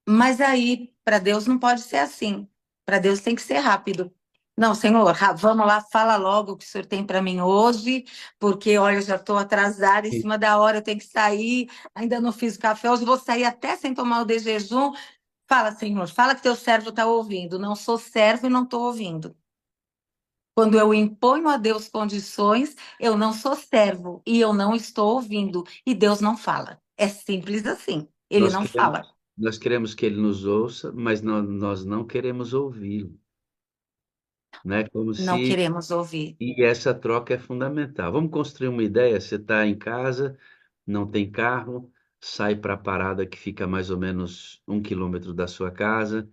mas aí, para Deus não pode ser assim. Para Deus tem que ser rápido. Não, Senhor, vamos lá, fala logo o que o Senhor tem para mim hoje, porque, olha, eu já estou atrasada, em cima da hora eu tenho que sair, ainda não fiz o café, hoje vou sair até sem tomar o de jejum. Fala, Senhor, fala que teu servo está ouvindo. Não sou servo e não estou ouvindo. Quando eu imponho a Deus condições, eu não sou servo e eu não estou ouvindo. E Deus não fala. É simples assim. Ele nós não queremos, fala. nós queremos que ele nos ouça, mas nós não queremos ouvi-lo, né? Como Não se queremos ouvir. E essa troca é fundamental. Vamos construir uma ideia. Você está em casa, não tem carro, sai para a parada que fica mais ou menos 1 quilômetro da sua casa,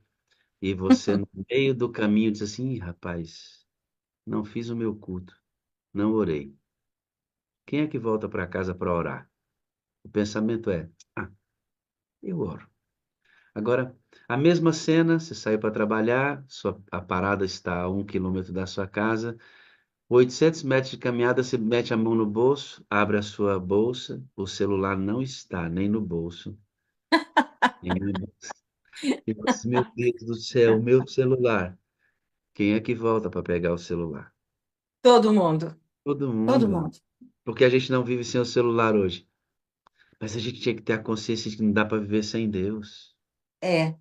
e você, no meio do caminho, diz assim: "Ih, rapaz, não fiz o meu culto, não orei. Quem é que volta para casa para orar?" O pensamento é: "Ah, eu oro." Agora, a mesma cena, você saiu para trabalhar, a parada está a 1 quilômetro da sua casa. 800 metros de caminhada, você mete a mão no bolso, abre a sua bolsa, o celular não está nem no bolso, nem na bolsa. E você, meu Deus do céu, o meu celular. Quem é que volta para pegar o celular? Todo mundo. Todo Todo mundo. mundo. Porque a gente não vive sem o celular hoje. Mas a gente tinha que ter a consciência de que não dá para viver sem Deus. É.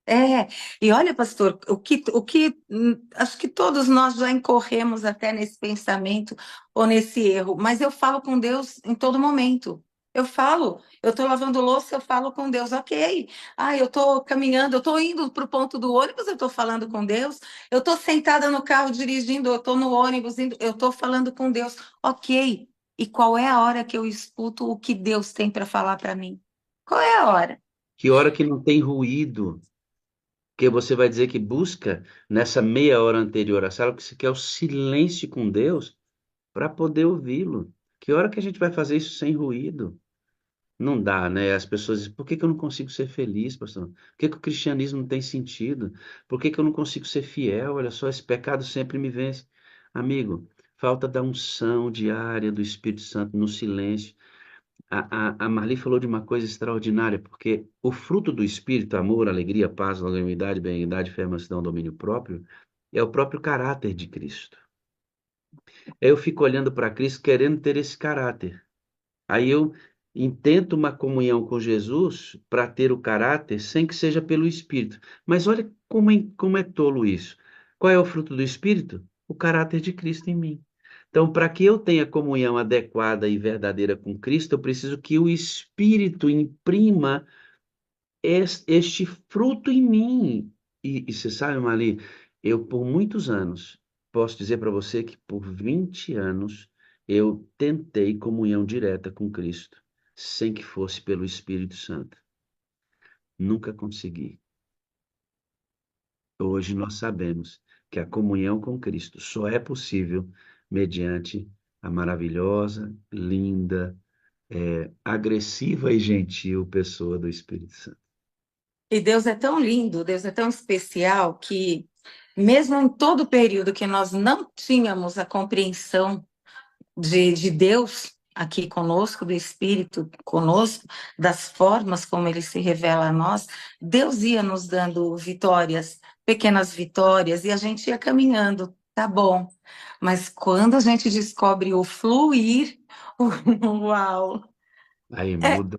É, e olha, pastor, acho que todos nós já incorremos até nesse pensamento ou nesse erro, mas eu falo com Deus em todo momento. Eu falo, eu estou lavando louça, eu falo com Deus, ok. Ah, eu estou caminhando, eu estou indo para o ponto do ônibus, eu estou falando com Deus. Eu estou sentada no carro dirigindo, eu estou no ônibus, eu estou falando com Deus, ok. E qual é a hora que eu escuto o que Deus tem para falar para mim? Qual é a hora? Que hora que não tem ruído, que você vai dizer que busca nessa meia hora anterior à sala, que você quer o silêncio com Deus para poder ouvi-lo. Que hora que a gente vai fazer isso sem ruído? Não dá, né? As pessoas dizem, por que que eu não consigo ser feliz, pastor? Por que que o cristianismo não tem sentido? Por que que eu não consigo ser fiel? Olha só, esse pecado sempre me vence. Amigo, falta da unção diária do Espírito Santo no silêncio. A Marli falou de uma coisa extraordinária, porque o fruto do Espírito, amor, alegria, paz, longanimidade, benignidade, fé, mansidão, domínio próprio, é o próprio caráter de Cristo. Eu fico olhando para Cristo querendo ter esse caráter. Aí eu intento uma comunhão com Jesus para ter o caráter sem que seja pelo Espírito. Mas olha como é tolo isso. Qual é o fruto do Espírito? O caráter de Cristo em mim. Então, para que eu tenha comunhão adequada e verdadeira com Cristo, eu preciso que o Espírito imprima este fruto em mim. E você sabe, Mali, eu por muitos anos, posso dizer para você que por 20 anos, eu tentei comunhão direta com Cristo, sem que fosse pelo Espírito Santo. Nunca consegui. Hoje nós sabemos que a comunhão com Cristo só é possível mediante a maravilhosa, linda, agressiva e gentil pessoa do Espírito Santo. E Deus é tão lindo, Deus é tão especial que, mesmo em todo o período que nós não tínhamos a compreensão de Deus aqui conosco, do Espírito conosco, das formas como ele se revela a nós, Deus ia nos dando vitórias, pequenas vitórias, e a gente ia caminhando, tá bom. Mas quando a gente descobre o fluir, uau! Aí É muda.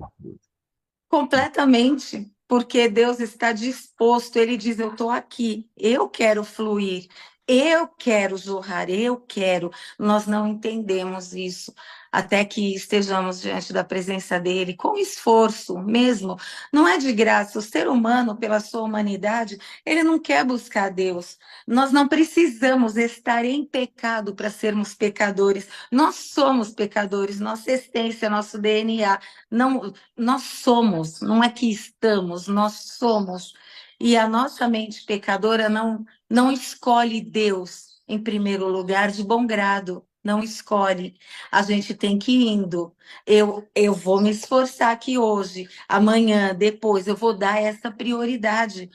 completamente, porque Deus está disposto, ele diz: eu estou aqui, eu quero fluir, eu quero jorrar, eu quero. Nós não entendemos isso até que estejamos diante da presença dele, com esforço mesmo. Não é de graça. O ser humano, pela sua humanidade, ele não quer buscar Deus. Nós não precisamos estar em pecado para sermos pecadores. Nós somos pecadores, nossa essência, nosso DNA. Não, nós somos, não é que estamos, nós somos. E a nossa mente pecadora não escolhe Deus em primeiro lugar de bom grado, não escolhe. A gente tem que ir indo. Eu vou me esforçar aqui hoje, amanhã, depois, eu vou dar essa prioridade.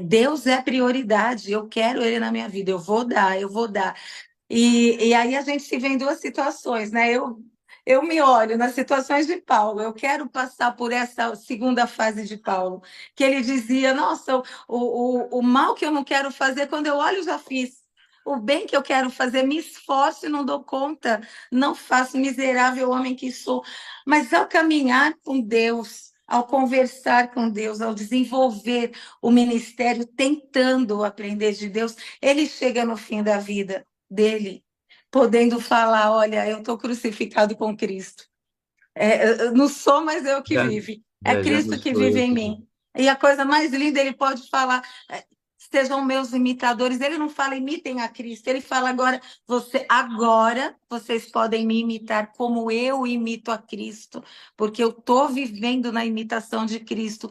Deus é prioridade, eu quero Ele na minha vida, eu vou dar, eu vou dar. E aí a gente se vê em duas situações, né? Eu me olho nas situações de Paulo, eu quero passar por essa segunda fase de Paulo, que ele dizia: nossa, o mal que eu não quero fazer, quando eu olho, já fiz. O bem que eu quero fazer, me esforço e não dou conta, não faço, miserável homem que sou. Mas ao caminhar com Deus, ao conversar com Deus, ao desenvolver o ministério, tentando aprender de Deus, ele chega no fim da vida dele, podendo falar: olha, eu estou crucificado com Cristo. Eu não sou mais eu que Já, vive, é já não Cristo que sou vive eu em que digo. mim. E a coisa mais linda, ele pode falar: sejam meus imitadores. Ele não fala imitem a Cristo, ele fala: agora vocês podem me imitar como eu imito a Cristo, porque eu estou vivendo na imitação de Cristo.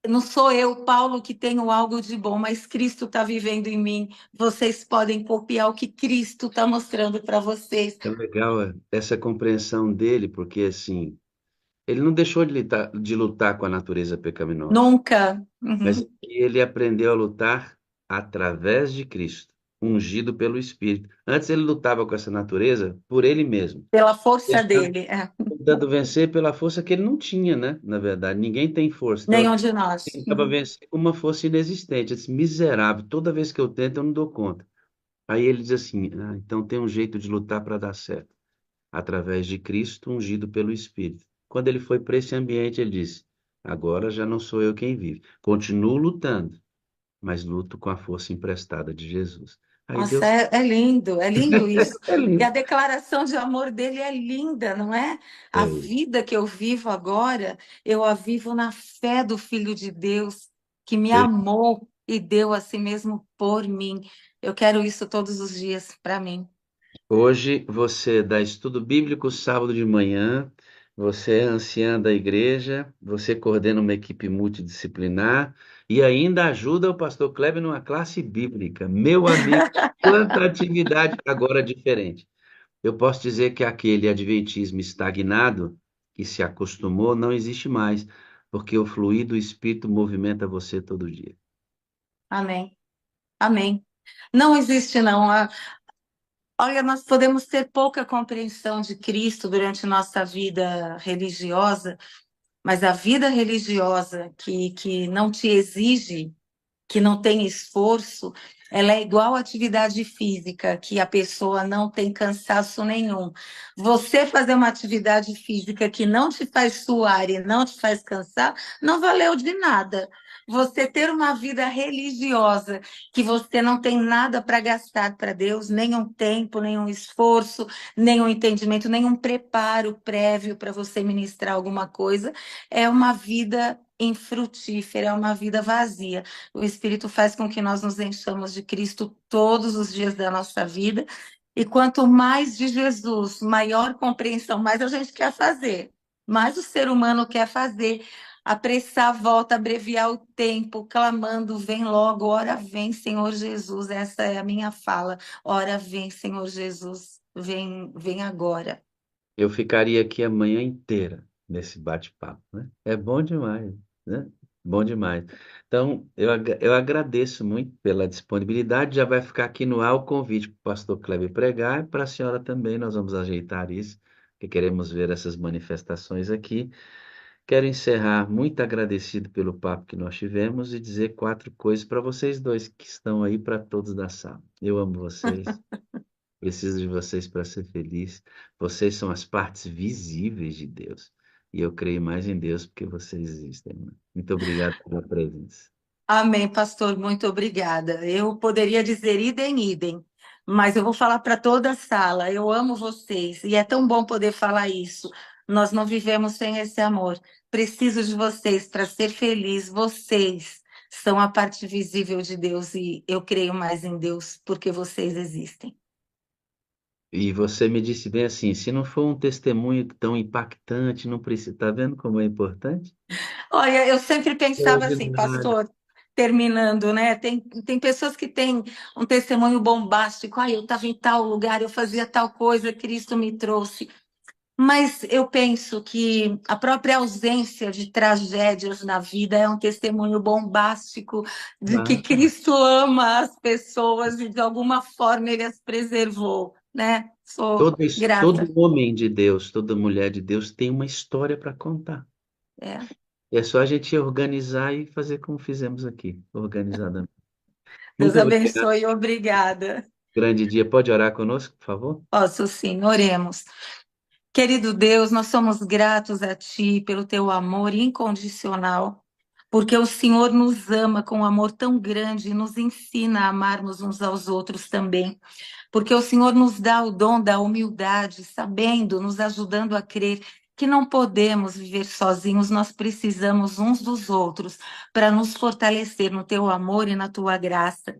Não sou eu, Paulo, que tenho algo de bom, mas Cristo está vivendo em mim. Vocês podem copiar o que Cristo está mostrando para vocês. É legal essa compreensão dele, porque assim, ele não deixou de lutar com a natureza pecaminosa, Nunca. mas Uhum. ele aprendeu a lutar através de Cristo, ungido pelo Espírito. Antes ele lutava com essa natureza por ele mesmo, Pela força tentando, dele, tentando vencer pela força que ele não tinha, né? Na verdade, ninguém tem força. Então, nenhum de nós. ele tentava vencer com uma força inexistente. Esse miserável, toda vez que eu tento, eu não dou conta. Aí ele diz assim: ah, então tem um jeito de lutar para dar certo, através de Cristo ungido pelo Espírito. Quando ele foi para esse ambiente, ele disse: agora já não sou eu quem vive. Continuo lutando, mas luto com a força emprestada de Jesus. Aí Nossa, Deus, é lindo isso. é E a lindo. declaração de amor dele é linda, não é? A É. vida que eu vivo agora, eu a vivo na fé do Filho de Deus, que me É. amou e deu a si mesmo por mim. Eu quero isso todos os dias para mim. Hoje você dá estudo bíblico sábado de manhã, você é anciã da igreja, você coordena uma equipe multidisciplinar e ainda ajuda o pastor Kleber numa classe bíblica. Meu amigo, quanta atividade agora diferente. Eu posso dizer que aquele adventismo estagnado que se acostumou não existe mais, porque o fluir do Espírito movimenta você todo dia. Amém. Amém. Não existe, não. Olha, nós podemos ter pouca compreensão de Cristo durante nossa vida religiosa, mas a vida religiosa que não te exige, que não tem esforço, ela é igual à atividade física, que a pessoa não tem cansaço nenhum. Você fazer uma atividade física que não te faz suar e não te faz cansar, não valeu de nada. Você ter uma vida religiosa que você não tem nada para gastar para Deus, nenhum tempo, nenhum esforço, nenhum entendimento, nenhum preparo prévio para você ministrar alguma coisa, é uma vida infrutífera, é uma vida vazia. O Espírito faz com que nós nos enchamos de Cristo todos os dias da nossa vida. E quanto mais de Jesus, maior compreensão, mais a gente quer fazer, mais o ser humano quer fazer, apressar a volta, abreviar o tempo, clamando, vem logo, ora vem, Senhor Jesus. Essa é a minha fala. Ora vem, Senhor Jesus, vem, vem agora. Eu ficaria aqui a manhã inteira nesse bate-papo, né? É bom demais, né? Bom demais. Então, eu agradeço muito pela disponibilidade. Já vai ficar aqui no ar o convite para o pastor Kleber pregar e para a senhora também. Nós vamos ajeitar isso, porque queremos ver essas manifestações aqui. Quero encerrar muito agradecido pelo papo que nós tivemos e dizer 4 coisas para vocês dois que estão aí, para todos da sala. Eu amo vocês. Preciso de vocês para ser feliz. Vocês são as partes visíveis de Deus. E eu creio mais em Deus porque vocês existem, né? Muito obrigado pela presença. Amém, pastor, muito obrigada. Eu poderia dizer idem, idem, mas eu vou falar para toda a sala. Eu amo vocês e é tão bom poder falar isso. Nós não vivemos sem esse amor. Preciso de vocês para ser feliz. Vocês são a parte visível de Deus e eu creio mais em Deus porque vocês existem. E você me disse bem assim, se não for um testemunho tão impactante, não precisa. Tá vendo como é importante? Olha, eu sempre pensava assim, Extraordinário. pastor, terminando, né? Tem pessoas que têm um testemunho bombástico. Ah, eu estava em tal lugar, eu fazia tal coisa, Cristo me trouxe. Mas eu penso que a própria ausência de tragédias na vida é um testemunho bombástico de que Basta. Cristo ama as pessoas e de alguma forma ele as preservou, né? Sou Todo grata. homem de Deus, toda mulher de Deus tem uma história para contar. É. É só a gente organizar e fazer como fizemos aqui, organizadamente. Deus Muito obrigado. abençoe e obrigada. Grande dia. Pode orar conosco, por favor? Posso sim, oremos. Querido Deus, nós somos gratos a Ti pelo Teu amor incondicional, porque o Senhor nos ama com um amor tão grande e nos ensina a amarmos uns aos outros também, porque o Senhor nos dá o dom da humildade, sabendo, nos ajudando a crer que não podemos viver sozinhos, nós precisamos uns dos outros para nos fortalecer no Teu amor e na Tua graça.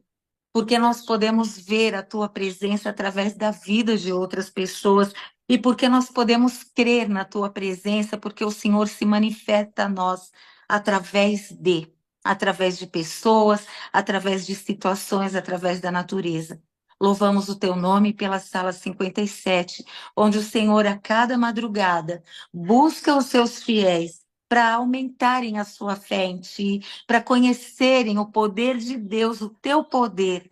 Porque nós podemos ver a tua presença através da vida de outras pessoas e porque nós podemos crer na tua presença, porque o Senhor se manifesta a nós através de pessoas, através de situações, através da natureza. Louvamos o teu nome pela sala 57, onde o Senhor a cada madrugada busca os seus fiéis para aumentarem a sua fé em ti, para conhecerem o poder de Deus, o teu poder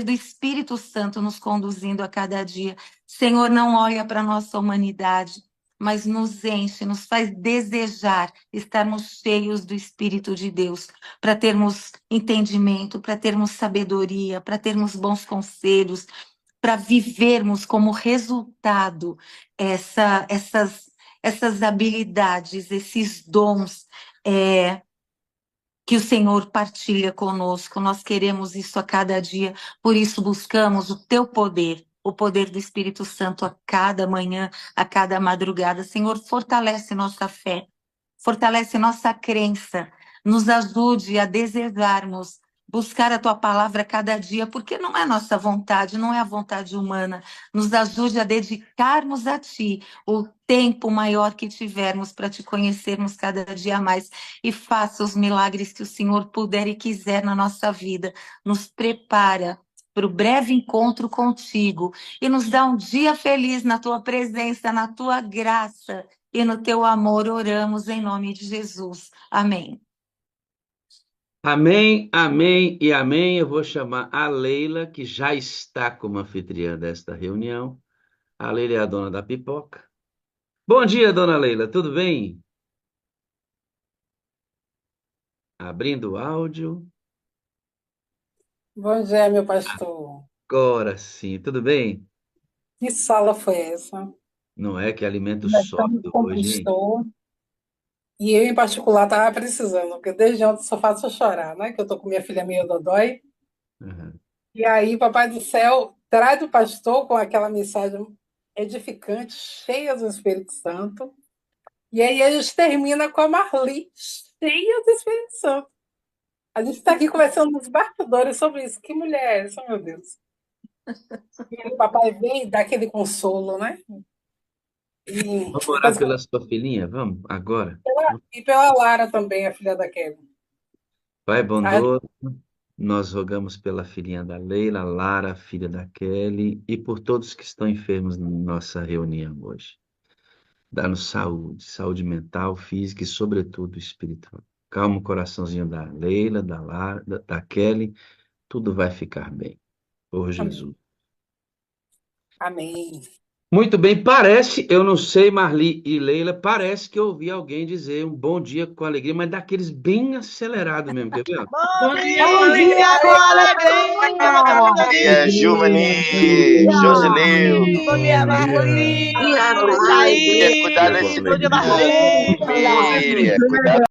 do Espírito Santo nos conduzindo a cada dia. Senhor, não olha para a nossa humanidade, mas nos enche, nos faz desejar estarmos cheios do Espírito de Deus, para termos entendimento, para termos sabedoria, para termos bons conselhos, para vivermos como resultado essas habilidades, esses dons. É, que o Senhor partilha conosco. Nós queremos isso a cada dia, por isso buscamos o teu poder, o poder do Espírito Santo a cada manhã, a cada madrugada. Senhor, fortalece nossa fé, fortalece nossa crença, nos ajude a desejarmos buscar a tua palavra a cada dia, porque não é nossa vontade, não é a vontade humana. Nos ajude a dedicarmos a ti o tempo maior que tivermos para te conhecermos cada dia mais, e faça os milagres que o Senhor puder e quiser na nossa vida. Nos prepara para o breve encontro contigo e nos dá um dia feliz na tua presença, na tua graça e no teu amor. Oramos em nome de Jesus. Amém. Amém, amém e amém. Eu vou chamar a Leila, que já está como anfitriã desta reunião. A Leila é a dona da pipoca. Bom dia, dona Leila, tudo bem? Abrindo o áudio. Bom dia, meu pastor. Agora sim, tudo bem? Que sala foi essa? Não é que alimento Já me sólido hoje, hein? conquistou. E eu, em particular, estava precisando, porque desde ontem só faço chorar, né? Que eu estou com minha filha meio dodói. Uhum. E aí, Papai do Céu traz o pastor com aquela mensagem edificante, cheia do Espírito Santo. E aí a gente termina com a Marli, cheia do Espírito Santo. A gente está aqui conversando nos bastidores sobre isso. Que mulher é essa, meu Deus? E aí o papai vem e dá aquele consolo, né? E Vamos orar depois, pela sua filhinha? Vamos, agora. e pela Lara também, a filha da Kelly. Pai Ah, bondoso, nós rogamos pela filhinha da Leila, Lara, filha da Kelly, e por todos que estão enfermos na nossa reunião hoje. Dá-nos saúde, saúde mental, física e, sobretudo, espiritual. Calma o coraçãozinho da Leila, da Lara, da Kelly, tudo vai ficar bem, por amém. Jesus. Amém. Muito bem, parece, eu não sei, Marli e Leila, parece que eu ouvi alguém dizer um bom dia com alegria, mas daqueles bem acelerados mesmo, quer ver? Bom dia com Bom dia, alegria, com alegria, meu Aleluia! querido Dia, amigo. Giovanni, Josileu. Bom dia, Marli. E a Oi, paz Cuidado Thaís. nesse Bom dia, Ô, Marli. Miriam, cuidado